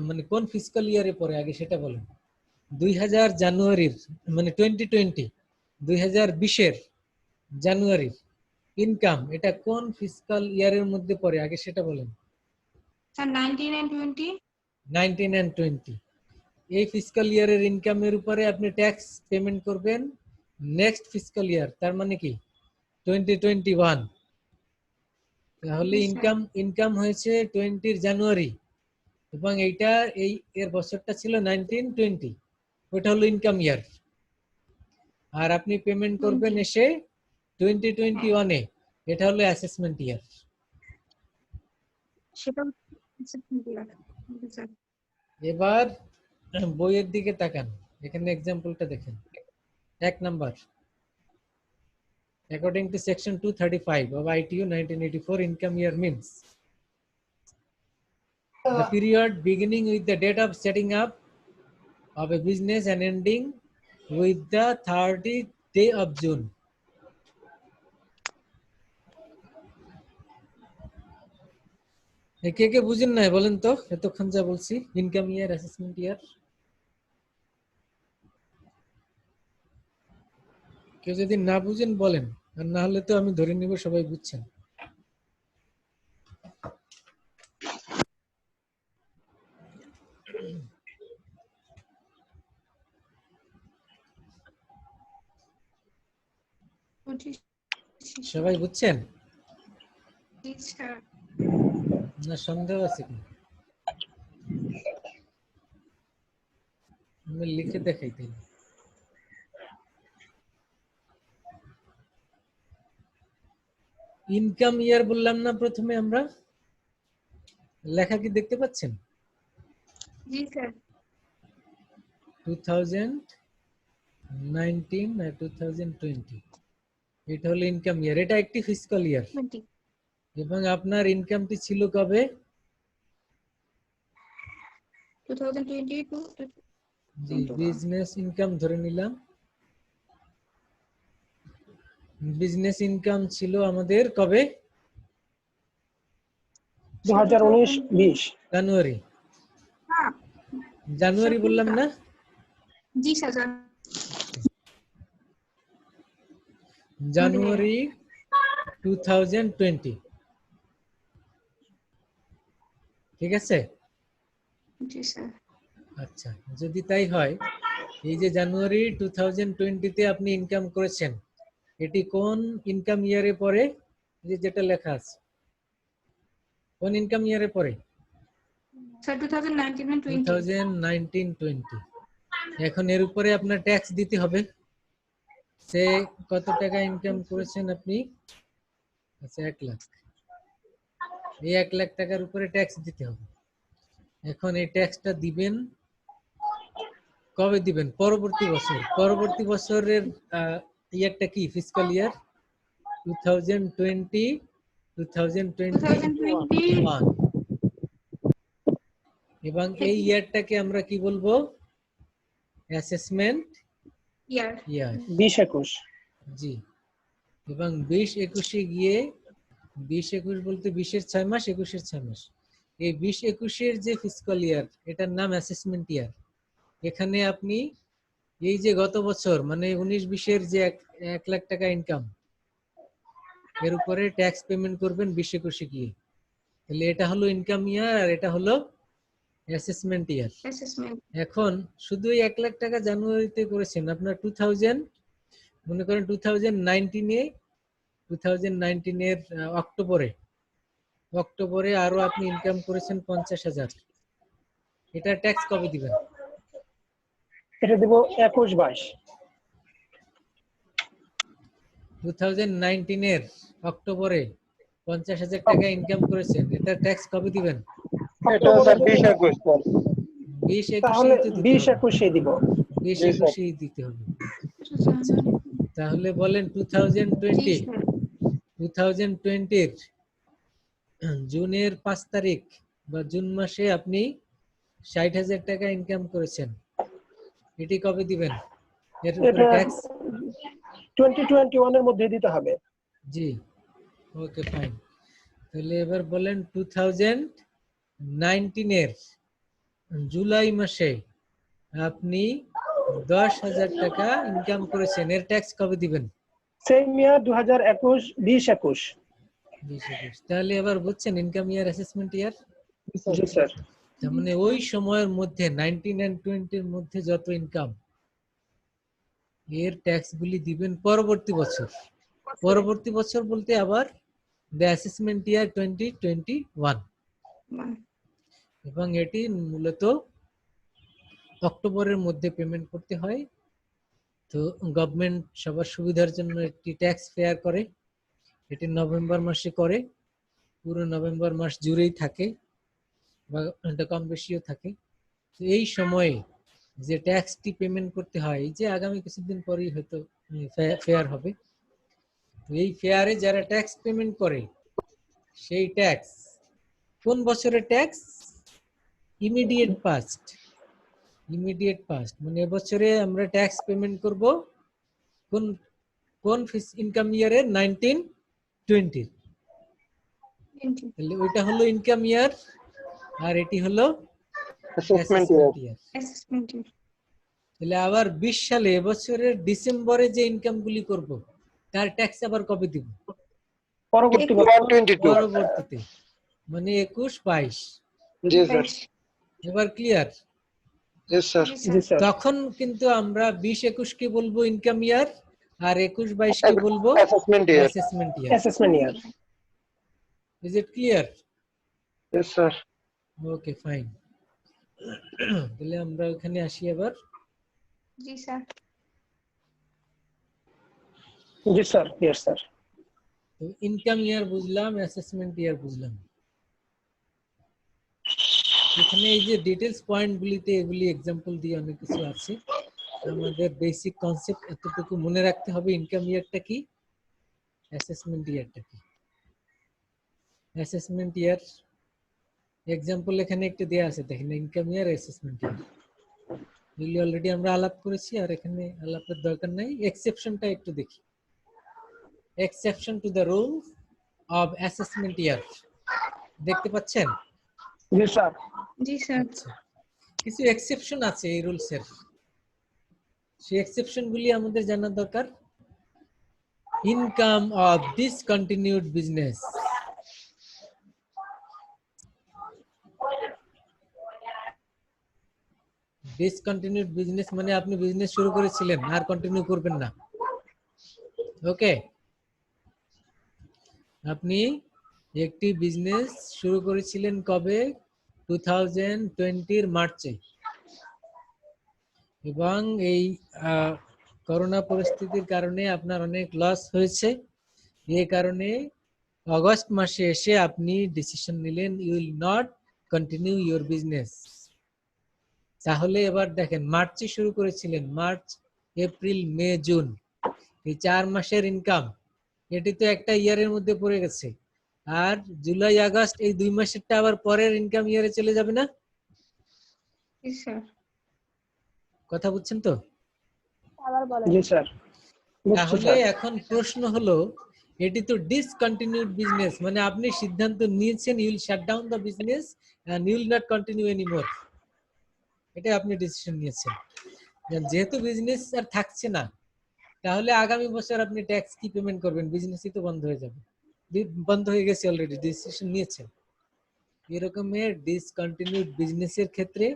মানে কোন ফিসকাল ইয়ারে পড়ে আগে সেটা বলেন। 2000 জানুয়ারির মানে 2020-এর জানুয়ারির ইনকাম, এটা কোন ফিসকাল ইয়ারের মধ্যে পড়ে আগে সেটা বলেন। Sir 19 and 20। 19 and 20 এই ফিসকাল ইয়ারের ইনকামের উপরে আপনি ট্যাক্স পেমেন্ট করবেন নেক্সট ফিসকাল ইয়ার, তার মানে কি 2021। তাহলে ইনকাম হয়েছে 20 জানুয়ারি, এবং এইটা এর বছরটা ছিল 1920, ওটা হলো ইনকাম ইয়ার। আর আপনি পেমেন্ট করবেন এসে 2021-এ, এটা হলো অ্যাসেসমেন্ট ইয়ার। সেটা অ্যাসেসমেন্ট ইয়ার। স্যার এবার বইয়ের দিকে তাকান, এখানে এক্সাম্পলটা দেখেন। 1 number, according to section 235 of ITU 1984, income year means the period beginning with the date of setting up of a business and ending with the 30th day of June. কে কে বুঝেন নাই বলেন তো, এতক্ষণ যা বলছি ইনকাম ইয়ার অ্যাসেসমেন্ট ইয়ার। কেউ যদি না বুঝেন বলেন, আর না হলে তো আমি ধরে নিব সবাই বুঝছেন। সবাই বুঝছেন? জি স্যার। না সন্দেহ আছে কি? আমি লিখে দেখাই তাই। ইনকাম ইয়ার বললাম না প্রথমে আমরা, লেখা কি দেখতে পাচ্ছেন? জি স্যার। 2019 আর 2020 এটা হলো ইনকাম ইয়ার, এটা একটি ফিসকাল ইয়ার। 20 এবং আপনার ইনকামটি ছিল কবে? 2022 জি, বিজনেস ইনকাম ধরে নিলাম। বিজনেস ইনকাম ছিল আমাদের কবে? 2019-20 জানুয়ারি। হ্যাঁ জানুয়ারি বললাম না? জি স্যার। জানুয়ারি 2020, ঠিক আছে? জি স্যার। আচ্ছা, যদি তাই হয়, এই যে জানুয়ারি 2020 তে আপনি ইনকাম করেছেন, এটি কোন ইনকাম ইয়ারে পড়ে? যে যেটা লেখা আছে কোন ইনকাম ইয়ারে পড়ে? Sir 2019 and 20 2019-20। এখন এর উপরে আপনার ট্যাক্স দিতে হবে। সে কত টাকা ইনকাম করেছেন আপনি? আচ্ছা 1 লাখ। এই 1 লাখ টাকার উপরে ট্যাক্স দিতে হবে। এখন এই ট্যাক্সটা দিবেন কবে দিবেন? পরবর্তী বছর। পরবর্তী বছরের ইয়ারটা কি? Fiscal year 2020 2021। এবং এই ইয়ারটাকে আমরা কি বলবো? Assessment year. ইয়ার। 20-21 জি। এবং 20-21 গিয়ে 20-21 বলতে 20-এর 6 মাস, 21-এর 6 মাস। এই 20-21-এর যে ফিসকাল ইয়ার, এটার নাম অ্যাসেসমেন্ট ইয়ার। এখানে আপনি এই যে গত বছর মানে 19-20-এর যে 1 লাখ টাকা ইনকাম, এর উপরে ট্যাক্স পেমেন্ট করবেন 20-21 গিয়ে। তাহলে এটা হলো ইনকাম ইয়ার আর এটা হলো অ্যাসেসমেন্ট ইয়ার। অ্যাসেসমেন্ট। এখন শুধু এই 1 লাখ টাকা জানুয়ারিতে করেছেন, আপনার 2000 মনে করেন 2019 এর অক্টোবরে আরো আপনি ইনকাম করেছেন 50,000। এটা ট্যাক্স কবে দিবেন? এটা দেব 21-22 2019 এর অক্টোবরে 50,000 টাকা ইনকাম করেছেন, এটা ট্যাক্স কবে দিবেন? এটা স্যার 20-21 স্যার। 20-21 তাহলে তো দিতে হবে। 20-21 দিব। 20-21 দিতে হবে। আচ্ছা, তাহলে বলেন 2020 এর জুনের 5 তারিখ বা জুন মাসে আপনি 60,000 টাকা ইনকাম করেছেন, এটি কবে দিবেন? এর উপরে এটা ট্যাক্স 2021 এর মধ্যে দিতে হবে। জি, ওকে ফাইন। তাহলে এবার বলেন 2019 এর জুলাই মাসে আপনি 10,000 টাকা ইনকাম করেছেন, এর ট্যাক্স কবে দিবেন? সেম ইয়ার 2021-20-21 20-21। তাহলে এবার বুঝছেন ইনকাম ইয়ার অ্যাসেসমেন্ট ইয়ার। জি স্যার। তার মানে ওই সময়ের মধ্যে 19 and 20 এর মধ্যে যত ইনকাম, এর ট্যাক্স গুলি দিবেন পরবর্তী বছর। পরবর্তী বছর বলতে আবার দ্য অ্যাসেসমেন্ট ইয়ার 2021। এবং এটি মূলত অক্টোবরের মধ্যে পেমেন্ট করতে হয়। তো গভর্নমেন্ট সবার সুবিধার জন্য একটি ট্যাক্স ফেয়ার করে, এটি নভেম্বর মাসে করে, পুরো নভেম্বর মাস জুড়েই থাকে বা এটা কম বেশিও থাকে। তো এই সময়ে যে ট্যাক্সটি পেমেন্ট করতে হয়, এই যে আগামী কিছুদিন পরেই হয়তো ফেয়ার হবে, তো এই ফেয়ারে যারা ট্যাক্স পেমেন্ট করে সেই ট্যাক্স কোন বছরের tax? Immediate past. Immediate past মানে এবছরে আমরা ট্যাক্স পেমেন্ট করব কোন কোন ইনকাম ইয়ারের? 19-20। তাহলে ওইটা হলো ইনকাম ইয়ার আর এটি হলো অ্যাসেসমেন্ট ইয়ার। অ্যাসেসমেন্ট ইয়ার। তাহলে আবার 20 সালে এবছরের ডিসেম্বরে যে ইনকাম গুলি করব তার ট্যাক্স আবার কবে দিব? পরবর্তী 21-22 পরবর্তীতে মানে 21-22। জি স্যার। এবার ক্লিয়ার? Yes sir. জি স্যার। তখন কিন্তু আমরা 20-21 কে বলবো ইনকাম ইয়ার আর 21-22 কে বলবো assessment year. Assessment year. Assessment year. Is it clear? Yes, sir. Okay, fine. তাহলে আমরা ওখানে আসি আবার। জি স্যার। জি স্যার, ইয়েস স্যার। তো ইনকাম ইয়ার বুঝলাম, অ্যাসেসমেন্ট ইয়ার বুঝলাম। এখানে এই যে ডিটেলস পয়েন্টগুলিতে এগুলি এক্সাম্পল দিয়ে অনেক কিছু আছে। আমাদের বেসিক কনসেপ্ট এতটুকু মনে রাখতে হবে, ইনকাম ইয়ারটা কি, অ্যাসেসমেন্ট ইয়ারটা কি। অ্যাসেসমেন্ট ইয়ার এক্সাম্পল এখানে একটু দেয়া আছে, দেখেন ইনকাম ইয়ার, অ্যাসেসমেন্ট ইয়ার এগুলি অলরেডি আমরা আলাপ করেছি, আর এখানে আলাপের দরকার নাই। এক্সেপশনটা একটু দেখি। Exception to the rule of assessment ইয়ার দেখতে পাচ্ছেন? জি স্যার। জি স্যার। আচ্ছা, কিছু এক্সেপশন আছে এই রুলসের, সেই এক্সেপশন গুলি আমাদের জানা দরকার। Income of discontinued business, discontinued business মানে আপনি বিজনেস শুরু করেছিলেন আর কন্টিনিউ করবেন না। ওকে, আপনি একটি বিজনেস শুরু করেছিলেন কবে? 2020 মার্চে, এবং এই করোনা পরিস্থিতির কারণে আপনার অনেক লস হয়েছে। এই কারণে অগস্ট মাসে এসে আপনি ডিসিশন নিলেন you will not continue your business. তাহলে এবার দেখেন, মার্চে শুরু করেছিলেন, মার্চ, এপ্রিল, মে, জুন, এই 4 মাসের ইনকাম, এটি তো একটা ইয়ারের মধ্যে পড়ে গেছে। আর জুলাই আগস্ট এই 2 মাসেরটা আবার পরের ইনকাম ইয়ারে চলে যাবে না? জি স্যার। কথা বুঝছেন তো? জি স্যার। তাহলে এখন প্রশ্ন হলো, এটি তো ডিসকন্টিনিউড বিজনেস, মানে আপনি সিদ্ধান্ত নিয়েছেন you will shut down the business and you will not continue anymore. এটা আপনি ডিসিশন নিয়েছেন। যেহেতু বিজনেস আর থাকছে না, তাহলে আগামী বছর আপনি ট্যাক্স কি পেমেন্ট করবেন? বিজনেসই তো বন্ধ হয়ে যাবে, বন্ধ হয়ে গেছে অলরেডি, ডিসিশন নিয়েছেন। এরকমের ডিসকন্টিনিউড বিজনেসের ক্ষেত্রে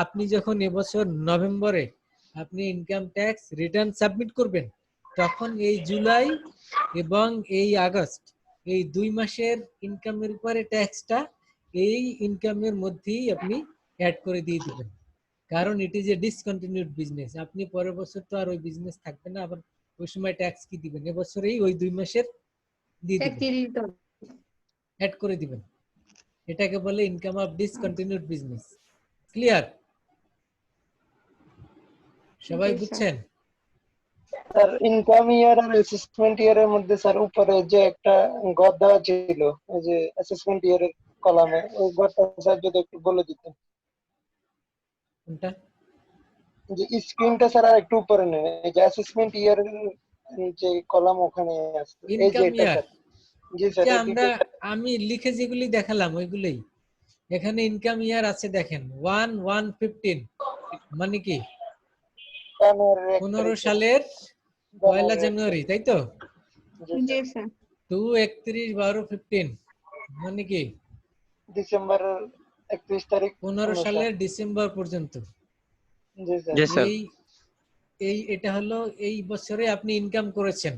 আপনি যখন এবছর নভেম্বরে আপনি ইনকাম ট্যাক্স রিটার্ন সাবমিট করবেন, তখন এই জুলাই এবং এই আগস্ট এই 2 মাসের ইনকামের উপরে ট্যাক্সটা এই ইনকামের মধ্যেই আপনি অ্যাড করে দিয়ে দিবেন, কারণ it is a discontinued business. আপনি পরের বছর তো আর ওই বিজনেস থাকবে না, আবার ওই সময় ট্যাক্স কি দিবেন? এবছরেই ওই 2 মাসের দিয়ে দিবেন, অ্যাড করে দিবেন। এটাকে বলে income of discontinued business. Clear? সবাই বুঝছেন? স্যার ইনকাম ইয়ার আর অ্যাসেসমেন্ট ইয়ারের মধ্যে স্যার উপরে যে একটা ঘর দেওয়া ছিল ওই যে অ্যাসেসমেন্ট ইয়ারের কলামে, ওই ঘরটা স্যার যদি একটু বলে দিতেন। কোনটা? যে স্ক্রিনটা স্যার আর একটু উপরে নেন, এই যে অ্যাসেসমেন্ট ইয়ারের যে কলাম ওখানে আছে, এই যে ইনকাম এটা ইয়ার, স্যার। জি স্যার, আমি লিখে যেগুলি দেখালাম ওইগুলোই এখানে ইনকাম ইয়ার আছে। দেখেন 1/1/15 মানে কি 15 সালের 1 জানুয়ারি, তাই তো? জি স্যার। 2/31/12/15 মানে কি ডিসেম্বর 31 তারিখ 15 সালের ডিসেম্বর পর্যন্ত। জি স্যার। এই এটা হলো এই বছরে আপনি ইনকাম করেছেন,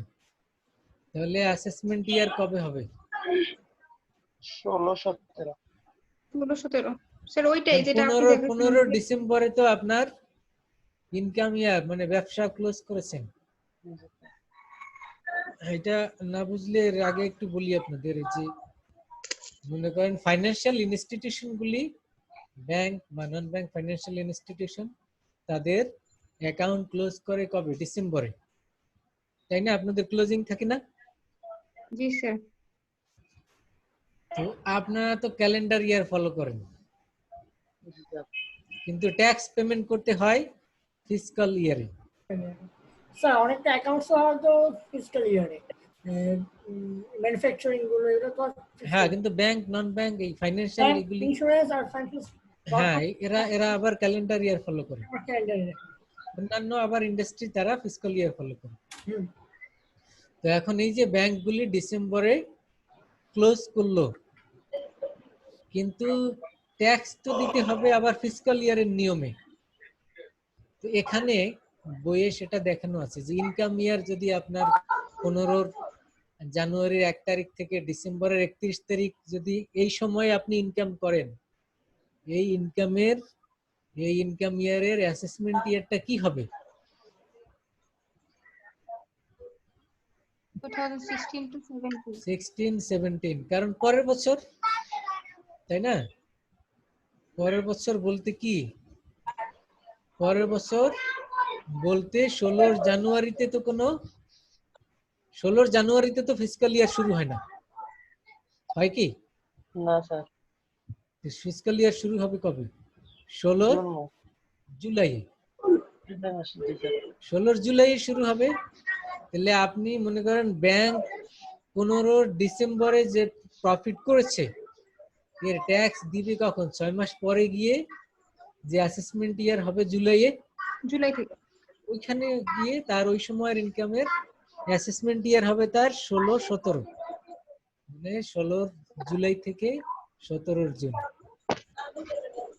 তাহলে অ্যাসেসমেন্ট ইয়ার কবে হবে? 16-17 16-17 স্যার, ওইটাই যেটা আপনি 15 ডিসেম্বরে তো আপনার ইনকাম ইয়ার, মানে ব্যবসা ক্লোজ করেছেন। এটা না বুঝলে এর আগে একটু বলি আপনাদের, যে মনে করেন ফাইন্যান্সিয়াল ইনস্টিটিউশন গুলি, ব্যাংক বা নন ব্যাংক ফাইন্যান্সিয়াল ইনস্টিটিউশন, তাদের অ্যাকাউন্ট ক্লোজ করে কবে? ডিসেম্বরে, তাই না? আপনাদের ক্লোজিং থাকে না? জি স্যার। তো আপনারা তো ক্যালেন্ডার ইয়ার ফলো করেন, কিন্তু ট্যাক্স পেমেন্ট করতে হয় ফিসকাল ইয়ারে। স্যার অনেকটা অ্যাকাউন্টস হয়তো ফিসকাল ইয়ারে, ম্যানুফ্যাকচারিং গুলো এটা তো হ্যাঁ, কিন্তু ব্যাংক, নন ব্যাংক, এই ফাইন্যান্সিয়াল এগুলি, ইন্স্যুরেন্স আর ফাইন্যান্স, হ্যাঁ এরা আবার ক্যালেন্ডার ইয়ার ফলো করে। ক্যালেন্ডারে। অন্যান্য আবার ইন্ডাস্ট্রি তারা ফিসকাল ইয়ার ফলো করে। তো এখন এই যে ব্যাংকগুলি ডিসেম্বরে ক্লোজ করলো, কিন্তু ট্যাক্স তো দিতে হবে আবার ফিসকাল ইয়ারের নিয়মে। তো এখানে বইয়ে সেটা দেখানো আছে যে ইনকাম ইয়ার যদি আপনার 15 জানুয়ারির 1 তারিখ থেকে ডিসেম্বরের 31 তারিখ যদি এই সময় আপনি ইনকাম করেন, এই ইনকাম ইয়ারের অ্যাসেসমেন্ট ইয়ারটা কি হবে? 2016 to 17. 16-17, কারণ পরের বছর, তাই না? পরের বছর বলতে কি? পরের বছর বলতে 16 জানুয়ারিতে তো ফিসকাল ইয়ার শুরু হয় না, হয় কি? না স্যার, ফিসকাল ইয়ার শুরু হবে কবে? 16 জুন মাস। জুলাই। জুলাই মাসে, জি স্যার। 16 জুলাই শুরু হবে। তাহলে আপনি মনে করেন ব্যাংক 15 ডিসেম্বরে যে প্রফিট করেছে এর ট্যাক্স দিবে কখন? 6 মাস পরে গিয়ে, যে অ্যাসেসমেন্ট ইয়ার হবে জুলাই থেকে। ওইখানে গিয়ে তার ওই সময়ের ইনকামের অ্যাসেসমেন্ট ইয়ার হবে তার 16-17, মানে 16 জুলাই থেকে 17 জুন।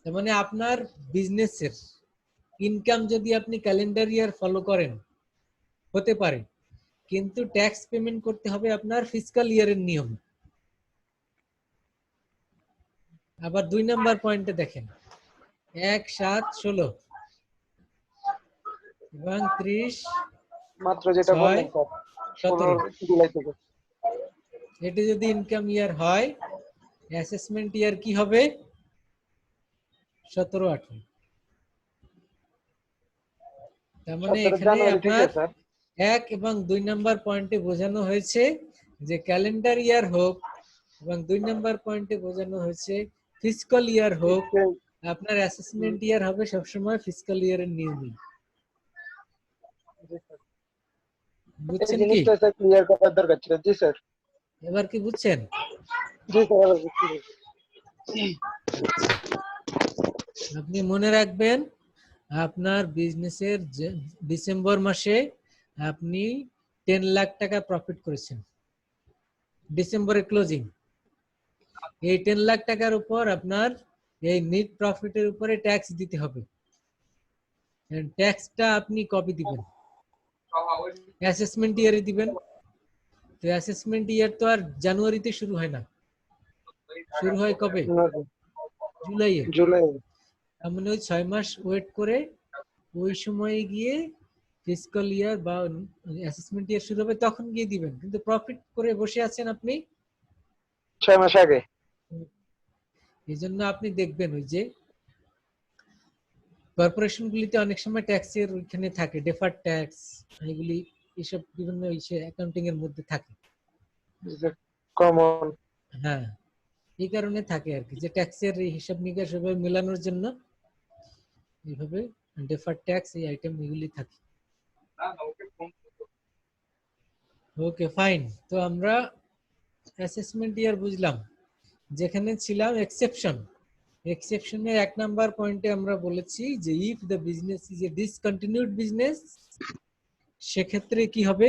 তার মানে আপনার বিজনেসের ইনকাম যদি আপনি ক্যালেন্ডার ইয়ার ফলো করেন হতে পারে, কিন্তু ট্যাক্স পেমেন্ট করতে হবে আপনার ফিসকাল ইয়ারের নিয়ম। আবার 2 নাম্বার পয়েন্টে দেখেন, 1/7/16 এবং 30 মাত্র যেটা বললেন স্যার, 17 জুলাই থেকে। এটি যদি ইনকাম ইয়ার হয়, অ্যাসেসমেন্ট ইয়ার কি হবে? 17-18। তার মানে 17 এখানে জানুয়ারি থেকে আপনার স্যার। 1 এবং 2 নাম্বার পয়েন্টে বোঝানো হয়েছে যে ক্যালেন্ডার ইয়ার হোক, এবং 2 নাম্বার পয়েন্টে বোঝানো হয়েছে ফিসকাল ইয়ার হোক, আপনার অ্যাসেসমেন্ট ইয়ার হবে সবসময় ফিসকাল ইয়ারের নিয়মে। এই বুঝছেন কি? জিনিসটা স্যার ক্লিয়ার করার দরকার ছিল। জি স্যার। এবার কি বুঝছেন? জি স্যার, এবার বুঝতে পেরেছি। আপনি মনে রাখবেন, আপনার বিজনেসের ডিসেম্বর মাসে আপনি 10 লাখ টাকা প্রফিট করেছেন, ডিসেম্বরে ক্লোজিং। এই 10 লাখ টাকার উপর আপনার এই নেট প্রফিটের উপরে ট্যাক্স দিতে হবে। ট্যাক্সটা আপনি কবে দিবেন? অ্যাসেসমেন্ট ইয়ারে দিবেন। তো অ্যাসেসমেন্ট ইয়ার তো আর জানুয়ারিতে শুরু হয় না, শুরু হয় কবে? না স্যার, জুলাইয়ে। জুলাই। তার মানে ওই 6 মাস ওয়েট করে ওই সময়ে গিয়ে ফিসকাল ইয়ার বা অ্যাসেসমেন্ট ইয়ার শুরু হবে, তখন গিয়ে দিবেন। কিন্তু প্রফিট করে বসে আছেন আপনি, 6 মাস আগে। এই জন্য আপনি দেখবেন ওই যে কর্পোরেশন গুলিতে অনেক সময় ট্যাক্সের ওইখানে থাকে ডেফার্ড ট্যাক্স, এগুলি এসব বিভিন্ন অ্যাকাউন্টিং এর মধ্যে থাকে। কমন। হ্যাঁ, এই কারণে থাকে আর কি, যে ট্যাক্সের হিসাব নিকাশ ভাবে মেলানোর জন্য এইভাবে ডেফার্ড ট্যাক্স এই আইটেম এগুলি থাকে। Okay fine. তো আমরা অ্যাসেসমেন্ট ইয়ার বুঝলাম। যেখানে ছিলাম এক্সেপশনের 1 নাম্বার পয়েন্টে আমরা বলেছি যে if the business is a discontinued business, সেক্ষেত্রে কি হবে?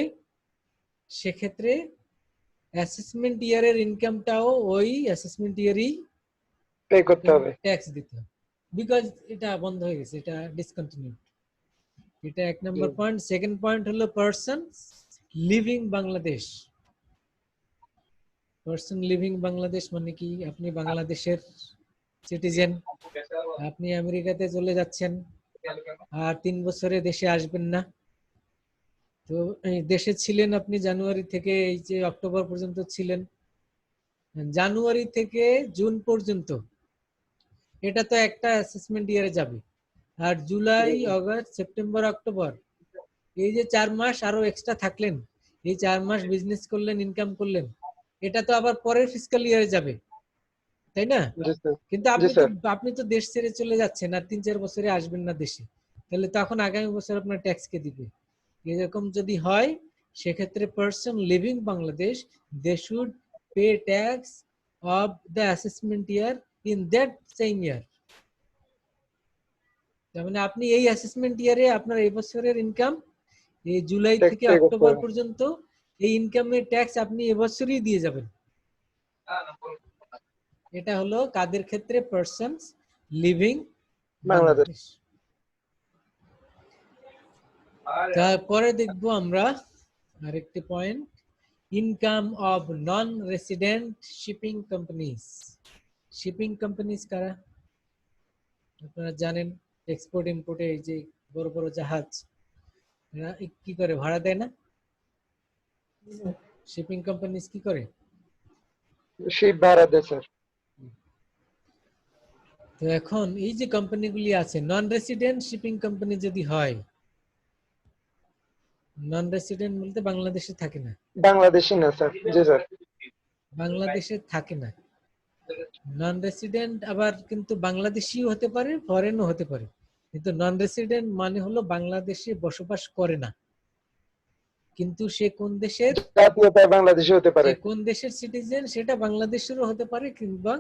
সেক্ষেত্রে অ্যাসেসমেন্ট ইয়ারের ইনকামটাও ওই অ্যাসেসমেন্ট ইয়ারই পে করতে হবে, ট্যাক্স দিতে হবে, বিকজ এটা বন্ধ হয়ে গেছে, এটা ডিসকন্টিনিউড। এটা 1 নাম্বার পয়েন্ট। সেকেন্ড পয়েন্ট হলো person living Bangladesh. Person living Bangladesh মানে কি? আপনি বাংলাদেশের সিটিজেন, আপনি আমেরিকাতে চলে যাচ্ছেন, আর 3 বছরে দেশে আসবেন না। তো এই দেশে ছিলেন আপনি জানুয়ারি থেকে এই যে অক্টোবর পর্যন্ত ছিলেন, জানুয়ারি থেকে জুন পর্যন্ত এটা তো একটা অ্যাসেসমেন্ট ইয়ারে যাবে। আর জুলাই, আগস্ট, সেপ্টেম্বর, অক্টোবর, এই যে 4 মাস আরো এক্সট্রা থাকলেন, এই 4 মাস বিজনেস করলেন, ইনকাম করলেন, এটা তো আবার পরের ফিসকাল ইয়ারে যাবে, তাই না? কিন্তু আপনি তো দেশ ছেড়ে চলে যাচ্ছেন, আর 3-4 বছরে আসবেন না দেশে, তাহলে তখন আগামী বছর আপনার ট্যাক্স কে দিবে? এরকম যদি হয়, সেক্ষেত্রে person living Bangladesh they should pay tax of the assessment year in that same year. তার মানে আপনি এই অ্যাসেসমেন্ট ইয়ারে আপনার এই বছরের ইনকাম, এই জুলাই থেকে অক্টোবর পর্যন্ত এই ইনকামের ট্যাক্স আপনি এবছরই দিয়ে যাবেন। এটা হলো কাদের ক্ষেত্রে? Persons living Bangladesh. তারপরে দেখবো আমরা আরেকটি point, income of non resident shipping companies. Shipping companies কারা? আপনারা জানেন এক্সপোর্ট ইম্পোর্টে এই যে বড় বড় জাহাজ এরা কি করে, ভাড়া দেয় না? শিপিং কোম্পানিজ কি করে? শিপ ভাড়া দেয় স্যার। তো এখন এই যে কোম্পানিগুলি আছে, নন রেসিডেন্ট শিপিং কোম্পানি যদি হয়, নন রেসিডেন্ট বলতে বাংলাদেশে থাকে না, বাংলাদেশি না স্যার। জি স্যার। বাংলাদেশে থাকে না। নন রেসিডেন্ট আবার কিন্তু বাংলাদেশিও হতে পারে, ফরেনও হতে পারে, কিন্তু নন রেসিডেন্ট মানে হলো বাংলাদেশে বসবাস করে না, কিন্তু সে কোন দেশের, জাতীয়তা বাংলাদেশি হতে পারে। সে কোন দেশের সিটিজেন সেটা বাংলাদেশেরও হতে পারে কিংবা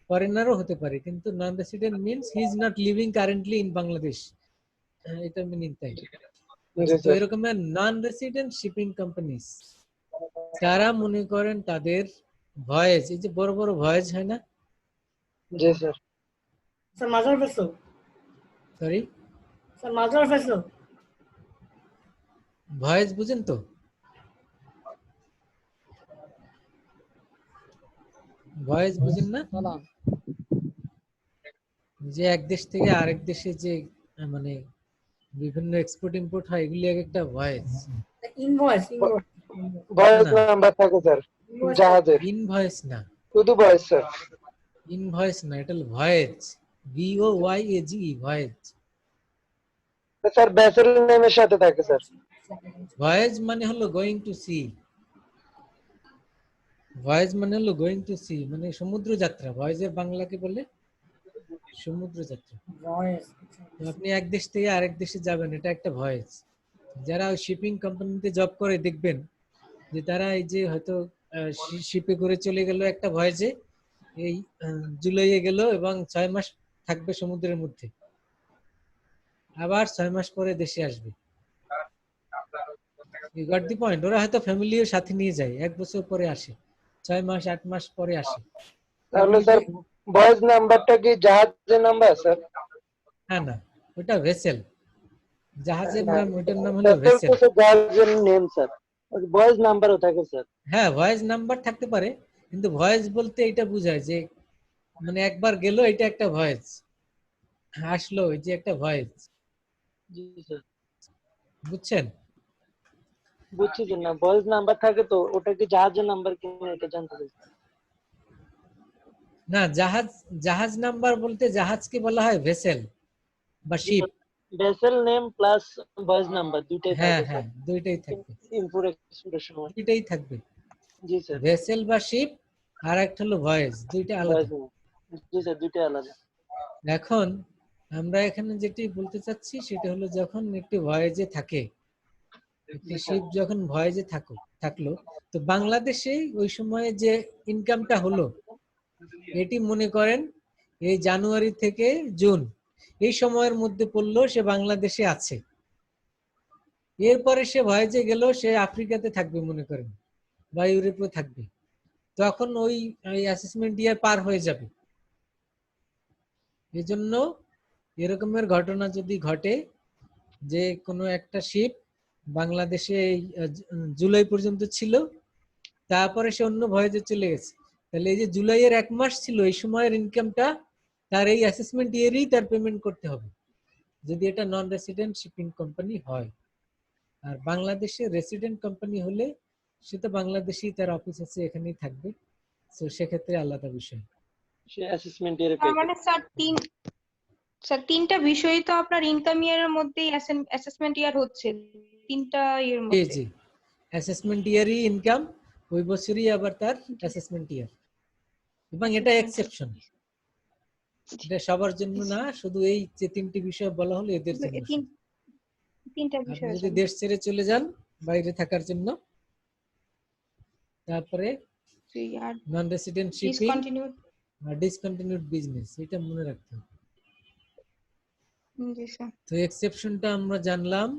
ফরেনারও হতে পারে, কিন্তু non resident means he is not living currently in Bangladesh, এটা মিনিং তাই। জি তো স্যার। এরকমের নন রেসিডেন্ট শিপিং কোম্পানিজ তারা মনে করেন তাদের ভয়েজ, এই যে বড় বড় ভয়েজ হয় না, জি স্যার। স্যার মাজার ভেসেল, সরি স্যার মাজার ভেসেল, ভয়েজ বুঝেন তো? ভয়েজ বুঝেন না? যে এক দেশ থেকে আরেক দেশে যে মানে বিভিন্ন এক্সপোর্ট ইম্পোর্ট হয়, এগুলি এক একটা ভয়েজ। ইনভয়েস, ভয়েস না। নাম্বার থাকে স্যার জাহাজের। ইনভয়েস না, শুধু ভয়েস স্যার। ইনভয়েস না, এটা হলো voyage, VOYAGE, voyage. Sir vessel নেমের সাথে থাকে স্যার। ভয়েজ মানে হলো গোয়িং টু সি, ভয়েজ মানে হলো গোয়িং টু সি, মানে সমুদ্র যাত্রা। ভয়েজের বাংলাকে বলে সমুদ্র যাত্রা। তো আপনি এক দেশ থেকে আরেক দেশে যাবেন, এটা একটা ভয়েজ। যারা ওই শিপিং কোম্পানিতে জব করে দেখবেন যে তারা এই যে হয়তো শিপে করে চলে গেল একটা ভয়েজে, এই জুলাইয়ে গেল এবং 6 মাস থাকবে সমুদ্রের মধ্যে, আবার 6 মাস পরে দেশে আসবে। You got the point. ওরা হয়তো ফ্যামিলিও সাথে নিয়ে যায়, 1 বছর পরে আসে, 6 মাস 8 মাস পরে আসে। তাহলে স্যার ভয়েস নাম্বারটা কি জাহাজের নাম্বার স্যার? হ্যাঁ না, ওটা ভেসেল, জাহাজের না, নাম, ওটার নাম হলো ভেসেল ভেসেল। তো জাহাজের নেম স্যার। ভয়েস নাম্বারও থাকে স্যার। হ্যাঁ, ভয়েস নাম্বার থাকতে পারে, কিন্তু ভয়েস বলতে এটা বোঝায় যে মানে একবার গেল, এটা একটা ভয়েস, আসলো, এই যে একটা ভয়েস, জি স্যার। বুঝছেন? বুঝছি যে না, ভয়েস নাম্বার থাকে তো ওটা কি জাহাজের নাম্বার কিনা এটা জানতে চাই। না, জাহাজ, জাহাজ নাম্বার বলতে জাহাজকে বলা হয় ভেসেল বা ship. Vessel name plus voice number দুইটাই হ্যাঁ থাকে হ্যাঁ, স্যার দুইটাই থাকবে, ইম্পোর্ট এক্সপোর্টের সময়। দুইটাই থাকবে, জি স্যার। ভেসেল বা শিপ, আর একটা হলো ভয়েস, দুইটা আলাদা। জি স্যার, দুইটাই আলাদা। এখন আমরা এখানে যেটি বলতে চাচ্ছি সেটা হলো যখন একটি ভয়েজে থাকে, একটি শিপ যখন ভয়েজে থাকলো, তো বাংলাদেশে ওই সময়ে যে ইনকামটা হলো, এটি মনে করেন এই জানুয়ারি থেকে জুন এই সময়ের মধ্যে পড়লো, সে বাংলাদেশে আছে। এরপরে সে ভয়েজে গেল, সে আফ্রিকাতে থাকবে মনে করেন, বা ইউরোপে থাকবে, তখন ওই অ্যাসেসমেন্ট ইয়ার পার হয়ে যাবে। এজন্য এরকমের ঘটনা যদি ঘটে যে কোনো একটা শিপ বাংলাদেশে এই জুলাই পর্যন্ত ছিল, তারপরে সে অন্য ভয়েজে চলে গেছে, তাহলে এই যে জুলাইয়ের 1 মাস ছিল, এই সময়ের ইনকামটা তার এই অ্যাসেসমেন্ট ইয়ারেই তার পেমেন্ট করতে হবে, যদি এটা নন রেসিডেন্ট শিপিং কোম্পানি হয়। আর বাংলাদেশে রেসিডেন্ট কোম্পানি হলে সে তো বাংলাদেশেই তার অফিস আছে, এখানেই থাকবে, তো সেক্ষেত্রে আলাদা বিষয়। সে অ্যাসেসমেন্ট ইয়ারে তার মানে স্যার তিনটা বিষয় তো আপনার ইনকাম ইয়ারের মধ্যেই অ্যাসেসমেন্ট ইয়ার হচ্ছে, তিনটা এর জি মধ্যে। জি, অ্যাসেসমেন্ট ইয়ারই ইনকাম, ওই বছরই আবার তার অ্যাসেসমেন্ট ইয়ার, এবং এটা এক্সেপশন, এটা সবার জন্য না, শুধু এই যে 3টি বিষয় বলা হলো এদের জন্য। তিনটা আপনি বিষয় যদি দেশ ছেড়ে চলে যান বাইরে থাকার জন্য, তারপরে নন রেসিডেন্ট শিপিং আর ডিসকন্টিনিউড বিজনেস, এটা মনে রাখতে হবে। জি স্যার। তো এক্সেপশনটা আমরা জানলাম।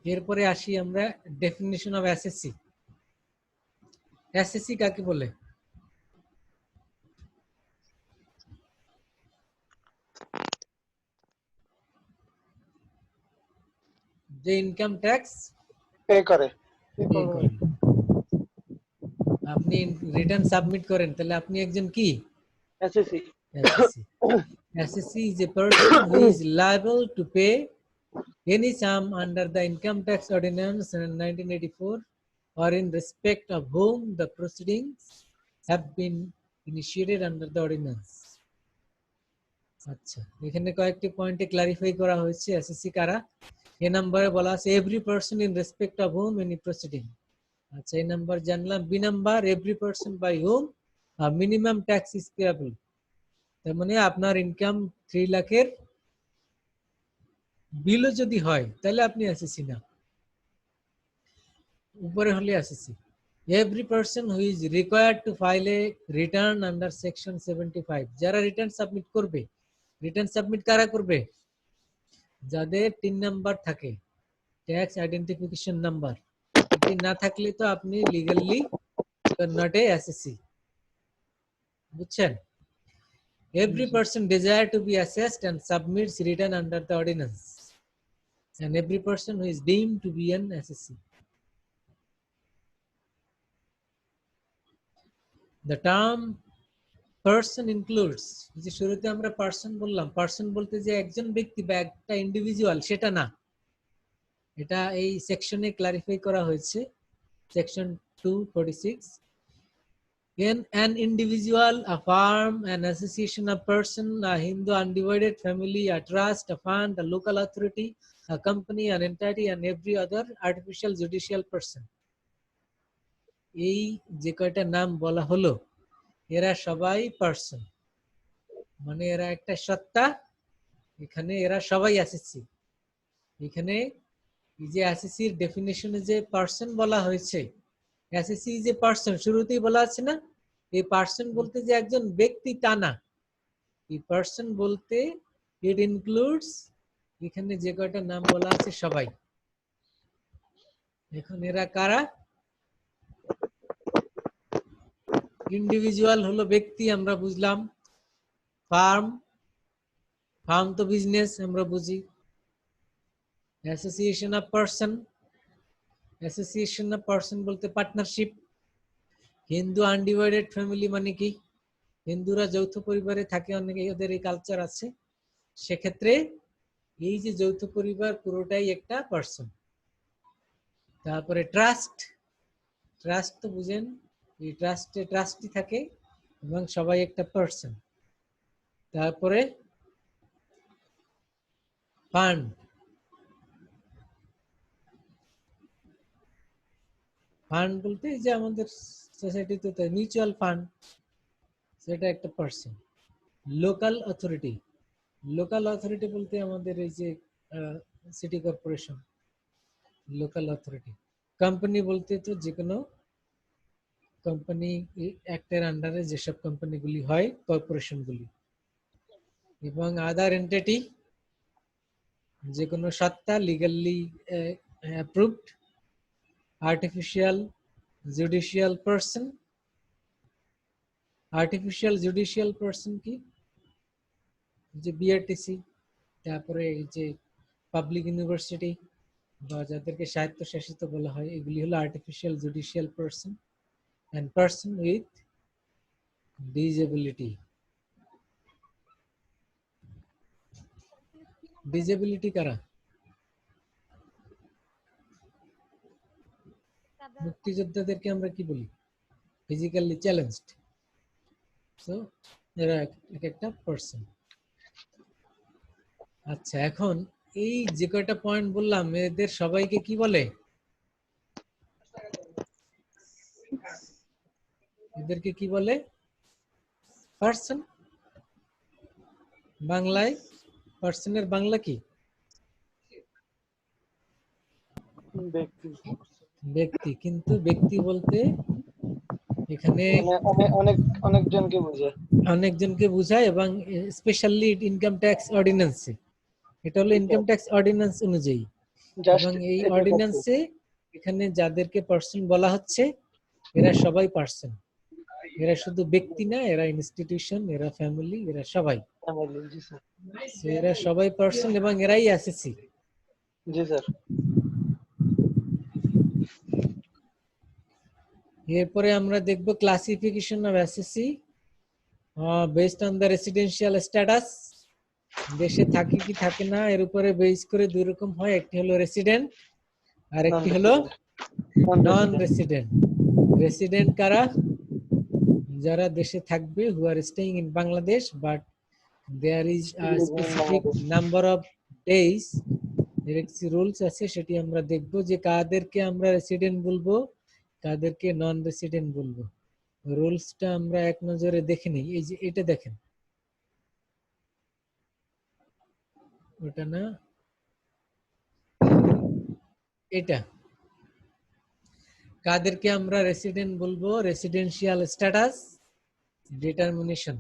এরপরে আসি আমরা ডেফিনিশন অফ এসএসসি। এসএসসি কাকে বলে? যে ইনকাম ট্যাক্স পে করে। পে করে। আপনি রিটার্ন সাবমিট করেন, তাহলে আপনি একজন কি? SSC. SSC. SSC is a person who is liable to pay any sum under the Income Tax Ordinance 1984 or in respect of whom the proceedings have been initiated under the ordinance. আচ্ছা, এখানে কয়েকটি পয়েন্টে clarify করা হয়েছে SSC কারা। এ নম্বরে বলা আছে every person in respect of whom any proceeding. আচ্ছা, এই নাম্বার জানলাম। B number every person by whom minimum tax is payable. তার মানে আপনার ইনকাম 3 লাখের বিলও যদি হয় তাহলে আপনি এসএসসি না, উপরে হলে SSC. Every person who is required to file A return under section 75। যারা রিটার্ন সাবমিট করবে, রিটার্ন সাবমিট কারা করবে? যাদের 3 নাম্বার থাকে, ট্যাক্স আইডেন্টিফিকেশন নাম্বার। এটি না থাকলে তো আপনি লিগালি নট এ এসএসসি। বুঝছেন? Every person desire to be assessed and submits return under the ordinance, and every person who is deemed to be an SSC. The term person includes, যে শুরুতে আমরা person বললাম, person বলতে যে একজন ব্যক্তি বা একটা ইন্ডিভিজুয়াল সেটা না। এটা এই সেকশনে ক্লারিফাই করা হয়েছে, section 246। An individual, a firm, an association of person, a Hindu undivided family, a trust, a fund, a local authority, a company, an entity, and every other artificial judicial person. এই যে কয়টা নাম বলা হলো এরা সবাই পার্সন, মানে এরা একটা সত্তা। এখানে এরা সবাই এসএসসি। এখানে এই যে এসএসসির ডেফিনিশনে যে পার্সন বলা হয়েছে, এসএসসি যে পার্সন শুরুতেই বলা আছে না, এই পার্সন বলতে যে একজন ব্যক্তি তা না। এই পার্সন বলতে ইট ইনক্লুডস, এখানে যে কয়টা নাম বলা আছে সবাই। এখন এরা কারা? ইন্ডিভিজুয়াল হলো ব্যক্তি, আমরা বুঝলাম। ফার্ম, ফার্ম তো বিজনেস আমরা বুঝি। Association of person, association of person বলতে পার্টনারশিপ। হিন্দু আনডিভাইডেড ফ্যামিলি মানে কি? হিন্দুরা যৌথ পরিবারে থাকে, অনেকে ওদের এই কালচার আছে। সেক্ষেত্রে এই যে যৌথ পরিবার পুরোটাই একটা পার্সন। তারপরে ট্রাস্ট, ট্রাস্ট তো বুঝেন, এই ট্রাস্টে ট্রাস্টি থাকে এবং সবাই একটা পার্সন। তারপরে ফান্ড, ফান্ড বলতে যে আমাদের সোসাইটিতে তো মিউচুয়াল ফান্ড, সেটা একটা person. Local authority, local authority বলতে আমাদের এই যে city corporation, local authority. Company বলতে তো যে কোনো কোম্পানি অ্যাক্টের আন্ডারে যেসব কোম্পানিগুলি হয়, কর্পোরেশনগুলি। এবং আদার এন্টিটি, যে কোনো সত্তা legally approved. Artificial judicial person, artificial judicial person কি? যে বিআরটিসি, তারপরে এই যে পাবলিক ইউনিভার্সিটি বা যাদেরকে স্বায়ত্তশাসিত বলা হয়, এগুলি হলো artificial judicial person. and person with disability. Disability কারা? মুক্তিযোদ্ধাদেরকে আমরা কি বলি? Physically challenged. সো এরা এক একটা পার্সন। আচ্ছা, এখন এই যে কয়টা পয়েন্ট বললাম এদের সবাইকে কি বলে? এদেরকে কি বলে? পার্সন। বাংলায় পার্সনের বাংলা কি? ব্যক্তি। ব্যক্তি, কিন্তু ব্যক্তি বলতে এখানে অনেকজনকে বোঝায়, অনেকজনকে বোঝায় এবং স্পেশালি ইনকাম ট্যাক্স অর্ডিন্যান্সে, এটা হলো ইনকাম ট্যাক্স অর্ডিন্যান্স অনুযায়ী। এবং এই অর্ডিন্যান্সে এখানে যাদেরকে পার্সন বলা হচ্ছে এরা সবাই পার্সন। এরা শুধু ব্যক্তি না, এরা ইনস্টিটিউশন, এরা ফ্যামিলি, এরা সবাই। এরা সবাই পার্সন এবং এরাই এসএসসি। জি স্যার। এরপরে আমরা দেখব classification of SSC based on the residential status. দেশে থাকে কি থাকে না এর উপরে বেস করে দুই রকম হয়, একটি হলো রেসিডেন্ট আর একটি হলো নন রেসিডেন্ট। রেসিডেন্ট কারা? যারা দেশে থাকবে, who are staying in Bangladesh but there is a specific number of days. এর একটি রুলস আছে, সেটি আমরা দেখব যে কাদেরকে আমরা রেসিডেন্ট বলবো, কাদেরকে নন রেসিডেন্ট বলবো। রুলসটা আমরা এক নজরে দেখে নিই। এই যে এটা দেখেন, ওটা না, এটা কাদেরকে আমরা রেসিডেন্ট বলবো? Residential status determination.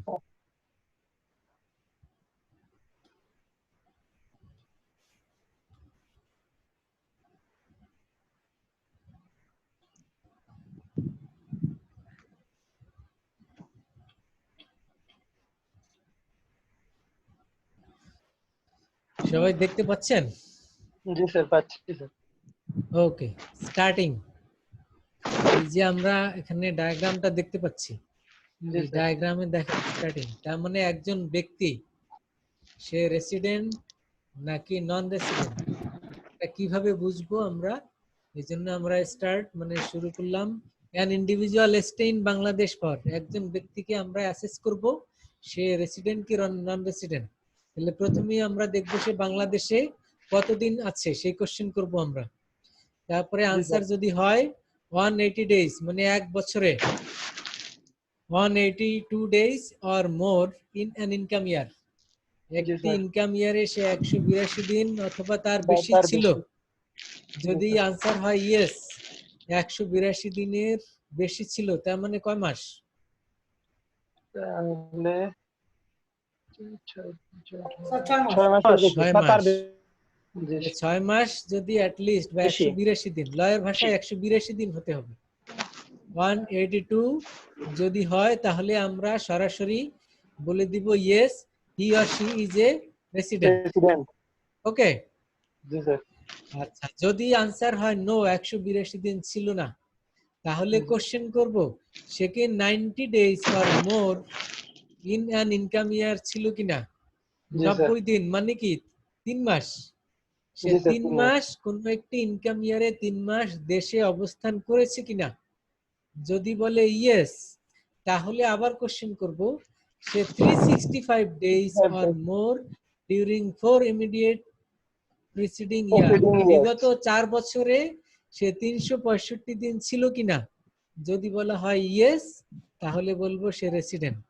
সবাই দেখতে পাচ্ছেন? জি স্যার, পাচ্ছি স্যার। ওকে, স্টার্টিং। এই যে আমরা এখানে ডায়াগ্রামটা দেখতে পাচ্ছি, জি এই স্যার। ডায়াগ্রামে দেখেন স্টার্টিং, তার মানে একজন ব্যক্তি সে রেসিডেন্ট নাকি নন রেসিডেন্ট, এটা কিভাবে বুঝবো আমরা? এই জন্য আমরা স্টার্ট মানে শুরু করলাম। An individual stay in Bangladesh for, একজন ব্যক্তিকে আমরা অ্যাসেস করব সে রেসিডেন্ট কি নন রেসিডেন্ট। তাহলে প্রথমেই আমরা দেখবো সে বাংলাদেশে কতদিন আছে, সেই কোশ্চেন করব আমরা। তারপরে আনসার যদি হয় 180 ডেজ মানে এক বছরে, 182 days or more in an income ইয়ার, একটি ইনকাম ইয়ারে সে 182 দিন অথবা তার বেশি ছিল। যদি আনসার হয় ইয়েস, 182 দিনের বেশি ছিল, তার মানে কয় মাস? তাহলে স্যার 6 মাস। 6 মাস। 6 মাস। 6 মাস যদি অ্যাটলিস্ট বা বেশি। 182 দিন, লয়ের ভাষায় 182 দিন হতে হবে। 182 যদি হয় তাহলে আমরা সরাসরি বলে দিব yes, he or she is a resident. Okay. G sir. আচ্ছা, যদি আনসার হয় নো, 182 দিন ছিল না, তাহলে কোশ্চেন করব সে কি 90 days or more in an income ইয়ার ছিল কিনা। 90 দিন মানে কি 3 মাস, সে 3 মাস কোন একটি ইনকাম ইয়ারে 3 মাস দেশে অবস্থান করেছে কিনা। যদি বলে ইয়েস, তাহলে আবার কোশ্চেন করব say 365 days or more during 4 immediate preceding year, বিগত 4 বছরে সে 365 দিন ছিল কিনা। যদি বলা হয় ইয়েস, তাহলে বলবো সে রেসিডেন্ট।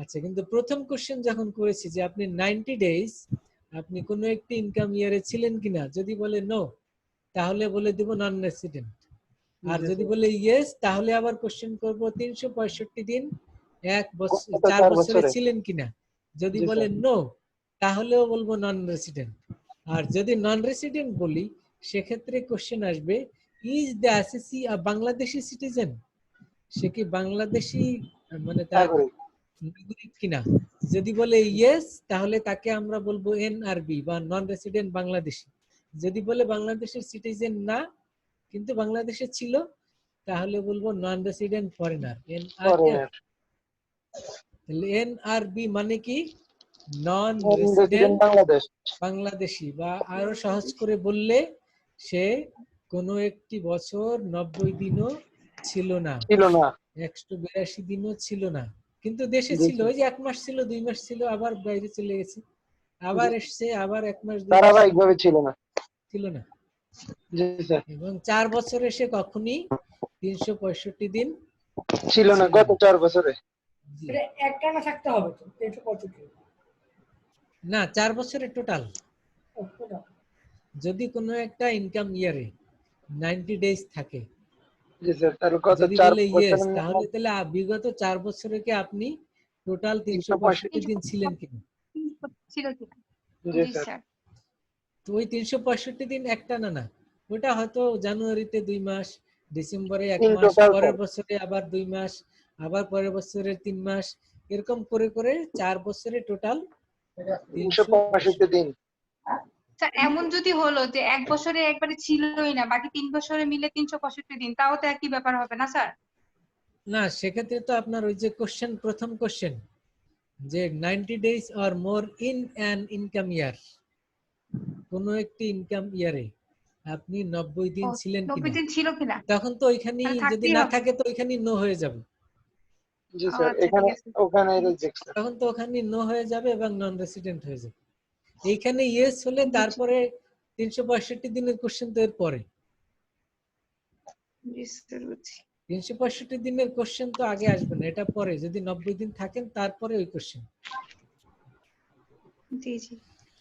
আচ্ছা, কিন্তু প্রথম কোশ্চেন যখন করেছি যে আপনি 90 ডেজ আপনি কোনো একটি ইনকাম ইয়ারে ছিলেন কিনা, যদি বলে নো, তাহলে বলে দিব নন রেসিডেন্ট। আর যদি বলে ইয়েস, তাহলে আবার কোশ্চেন করব 365 দিন 4 বছরে ছিলেন কিনা। যদি বলে নো, তাহলেও বলবো নন রেসিডেন্ট। আর যদি নন রেসিডেন্ট বলি, সেক্ষেত্রে কোশ্চেন আসবে is the assessee a Bangladeshi citizen, সে কি বাংলাদেশি মানে তার নাগরিক কিনা। যদি বলে ইয়েস, তাহলে তাকে আমরা বলবো এনআরবি বা নন রেসিডেন্ট বাংলাদেশি। যদি বলে বাংলাদেশের সিটিজেন না কিন্তু বাংলাদেশে ছিল, তাহলে বলবো নন রেসিডেন্ট ফরেনার, এনআরএফ। তাহলে এনআরবি মানে কি নন রেসিডেন্ট বাংলাদেশি, বা আরো সহজ করে বললে সে কোনো একটি বছর 90 দিনও ছিল না, 182 দিনও ছিল না, কিন্তু দেশে ছিল। ওই যে 1 মাস ছিল, 2 মাস ছিল, আবার বাইরে চলে গেছে, আবার এসছে, আবার 1 মাস ধারাবাহিকভাবে ছিল না। এবং 4 বছরে সে কখনই 365 দিন ছিল না গত 4 বছরে। একটানা থাকতে হবে তো 365 না, 4 বছরে টোটাল। যদি কোনো একটা ইনকাম ইয়ারে 90 ডেজ থাকে, জি স্যার, তাহলে কত যদি 4 বলে ইয়েস, বছর তাহলে বিগত 4 বছরে কি আপনি টোটাল 365 দিন ছিলেন কিনা। ছিল কিনা। জি জি স্যার। স্যার। তো ওই 365 দিন একটানা না, ওটা হয়তো জানুয়ারিতে 2 মাস, ডিসেম্বরে 1 মাস, পরের বছরে আবার 2 মাস, আবার পরের বছরে 3 মাস, এরকম করে করে 4 বছরে টোটাল 365 দিন। স্যার এমন যদি হলো যে 1 বছরে একবারে ছিলই না, বাকি 3 বছরে মিলে 365 দিন, তাও তো একই ব্যাপার হবে না স্যার? না, সেক্ষেত্রে তো আপনার ওই যে কোশ্চেন, প্রথম কোশ্চেন যে 90 days or more in an income ইয়ার, কোন একটি ইনকাম ইয়ারে আপনি 90 দিন ছিলেন 90 কিনা, দিন ছিল কিনা, তখন তো ওইখানেই তাহলে যদি থাকতেই না হবে। থাকে তো ওইখানেই নো হয়ে যাবে। জি ও স্যার, আচ্ছা, এখানে ঠিক আছে। ওখানে রিজেক্ট স্যার। তখন তো ওখানেই নো হয়ে যাবে এবং নন রেসিডেন্ট হয়ে যাবে। এইখানে ইয়েস হলে তারপরে 365 দিনের কোশ্চেন তো এর পরে। জি স্যার, বুঝছি। 365 দিনের কোশ্চেন তো আগে আসবে না, এটা পরে। যদি 90 দিন থাকেন তারপরে ওই কোশ্চেন জি জি,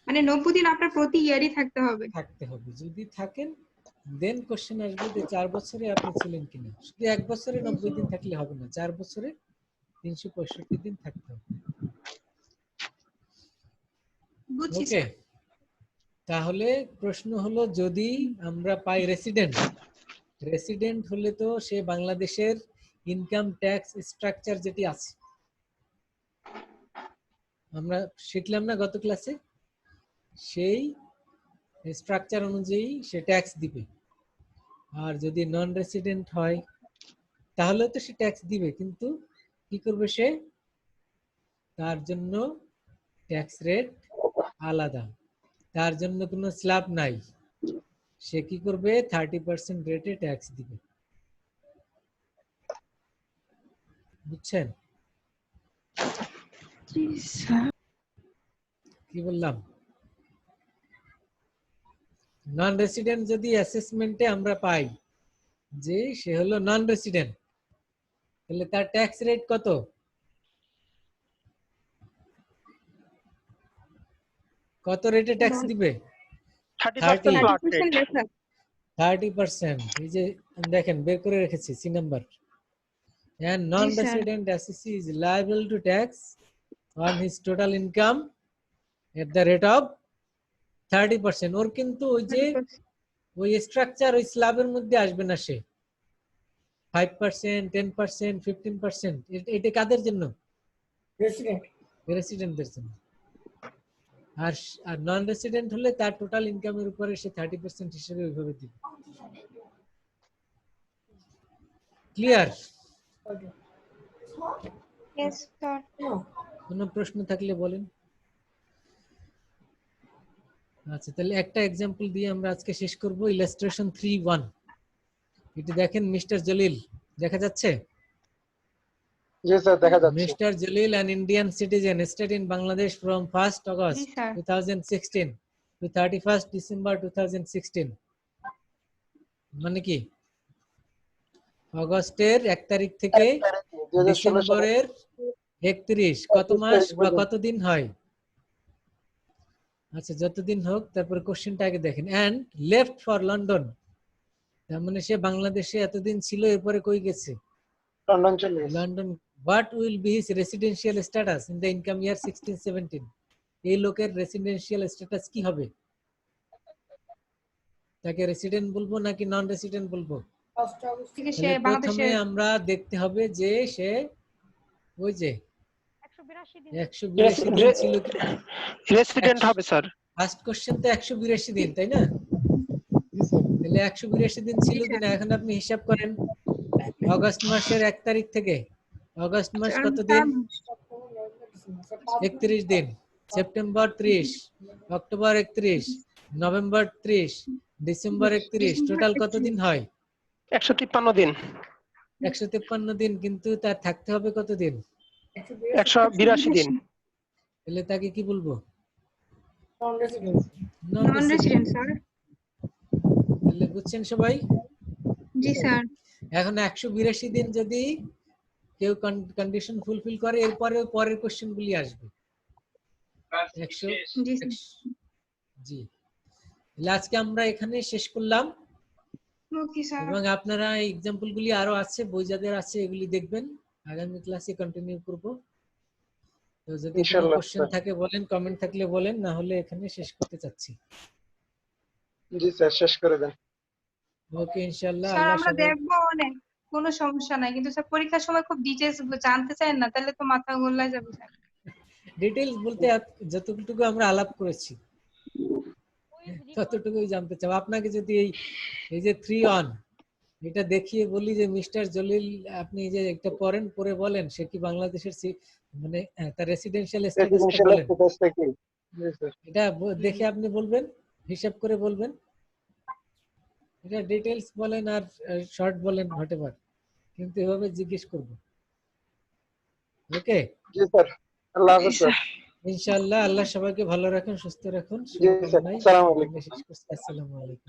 মানে 90 দিন আপনার প্রতি ইয়ারই থাকতে হবে। থাকতে হবে। যদি থাকেন দেন কোশ্চেন আসবে যে 4 বছরে আপনি ছিলেন কিনা। শুধু 1 বছরে 90 দিন থাকলে হবে না, 4 বছরে 365 দিন থাকতে হবে। বুঝছি ওকে, স্যার। তাহলে প্রশ্ন হলো যদি আমরা পাই রেসিডেন্ট, রেসিডেন্ট হলে তো সে বাংলাদেশের ইনকাম ট্যাক্স স্ট্রাকচার যেটি আছে আমরা শিখলাম না গত ক্লাসে, সেই স্ট্রাকচার অনুযায়ী সে ট্যাক্স দিবে। আর যদি নন রেসিডেন্ট হয় তাহলে তো সে ট্যাক্স দিবে, কিন্তু কি করবে সে, তার জন্য ট্যাক্স রেট আলাদা, তার জন্য কোনো স্ল্যাব নাই। সে কি করবে, 30% রেটে ট্যাক্স দিবে। বুঝছেন জি স্যার। কি বললাম? নন রেসিডেন্ট যদি অ্যাসেসমেন্টে আমরা পাই যে সে হলো নন রেসিডেন্ট, তাহলে তার ট্যাক্স রেট কত? কত রেটে ট্যাক্স দিবে? 30% ফ্ল্যাট রেট। 30% লেখা। 30%। এই যে দেখেন বের করে রেখেছি সি নাম্বার। And জি sir. non-resident assessee is liable to tax on his total income at the rate of 30%. ওর কিন্তু ওই যে 30%। ওই স্ট্রাকচার ওই স্ল্যাবের মধ্যে আসবে না সে। 5%, 10%, 15%, এটা কাদের জন্য? রেসিডেন্ট। রেসিডেন্টদের জন্য। আর নন রেসিডেন্ট হলে তার টোটাল ইনকামের উপরে সে 30% হিসেবে ওইভাবে দিবে। ক্লিয়ার? Yes sir. কোনো প্রশ্ন থাকলে বলেন। আচ্ছা, তাহলে একটা এক্সাম্পল দিয়ে আমরা আজকে শেষ করব। ইলাস্ট্রেশন 3.1 এটি দেখেন মিস্টার জলিল, দেখা যাচ্ছে? জি স্যার, দেখা যাচ্ছে। Mister Jalil an Indian citizen stayed in Bangladesh from 1st August G sir. 2016 to 31st December 2016। মানে কি, অগস্টের 1 তারিখ থেকে 2016 সালে ডিসেম্বরের 31 কত মাস বা কত দিন হয়? আচ্ছা, যতদিন হোক। তারপর কোশ্চেনটা আগে দেখেন। এন্ড লেফট ফর লন্ডন, তার মানে সে বাংলাদেশে এতদিন ছিল, এরপরে কই গেছে? লন্ডন চলে গেছে। London. What will be his residential status in the income ইয়ার 16-17? এই লোকের রেসিডেন্সিয়াল স্ট্যাটাস কি হবে? তাকে রেসিডেন্ট বলবো নাকি নন রেসিডেন্ট বলবো? থেকে সে তাহলে প্রথমে বাংলাদেশের আমরা দেখতে হবে যে সে ওই যে 182 দিন ছিল কিনা। রেসিডেন্ট হবে স্যার। ফার্স্ট কোশ্চেন তো 182 দিন, তাই না? জি স্যার। তাহলে 182 দিন ছিল কিনা এখন আপনি হিসাব করেন। অগস্ট মাসের 1 তারিখ থেকে অগস্ট মাস কত দিন? 31 দিন। September 30, October 31, November 30, December 31, total কত দিন হয়? 153 দিন। 153 দিন, কিন্তু তার থাকতে হবে কত দিন? 182 দিন। তাহলে তাকে কি বলবো? Non resident. Non non resident sir. তাহলে বুঝছেন সবাই? জি স্যার। এখন 182 দিন যদি কেউ কন্ডিশন ফুলফিল করে, এরপরে পরের কোশ্চেন গুলি আসবে। 100 জি স্যার। জি। তাহলে আজকে আমরা এখানে শেষ করলাম, ওকে স্যার। এবং আপনারা এক্সাম্পল গুলি আরো আছে, বই যাদের আছে এগুলি দেখবেন। আগামী ক্লাসে কন্টিনিউ করব। তো যদি কোনো ইনশাআল্লাহ কোশ্চেন স্যার। থাকে বলেন, কমেন্ট থাকলে বলেন, না হলে এখানে শেষ করতে চাচ্ছি। জি স্যার, শেষ করে দেন। ওকে, ইনশাআল্লাহ। স্যার আল্লাহ আমরা সবাই দেখবো অনেক, কোনো সমস্যা নাই, কিন্তু স্যার পরীক্ষার সময় খুব ডিটেইলস জানতে চান না, তাহলে তো মাথা গোল্লায় যাবে স্যার। ডিটেইলস বলতে যতটুকু আমরা আলাপ করেছি। ততটুকুই জানতে চাও। আপনাকে যদি এই যে 3 অন এটা দেখিয়ে বলি যে মিস্টার জলিল আপনি যে একটা পড়েন পড়ে বলেন সে কি বাংলাদেশের মানে তার রেসিডেন্সিয়াল স্ট্যাটাসটা বলেন, এটা দেখে আপনি বলবেন, হিসাব করে বলবেন। এটা ডিটেইলস বলেন আর শর্ট বলেন হোয়াটএভার, কিন্তু এভাবে জিজ্ঞেস করব। ওকে জি স্যার, আল্লাহ হাফেজ স্যার। ইনশাআল্লাহ আল্লাহ সবাইকে ভালো রাখুন, সুস্থ রাখুন। জি স্যার, আসসালামু আলাইকুম। আসসালামু আলাইকুম।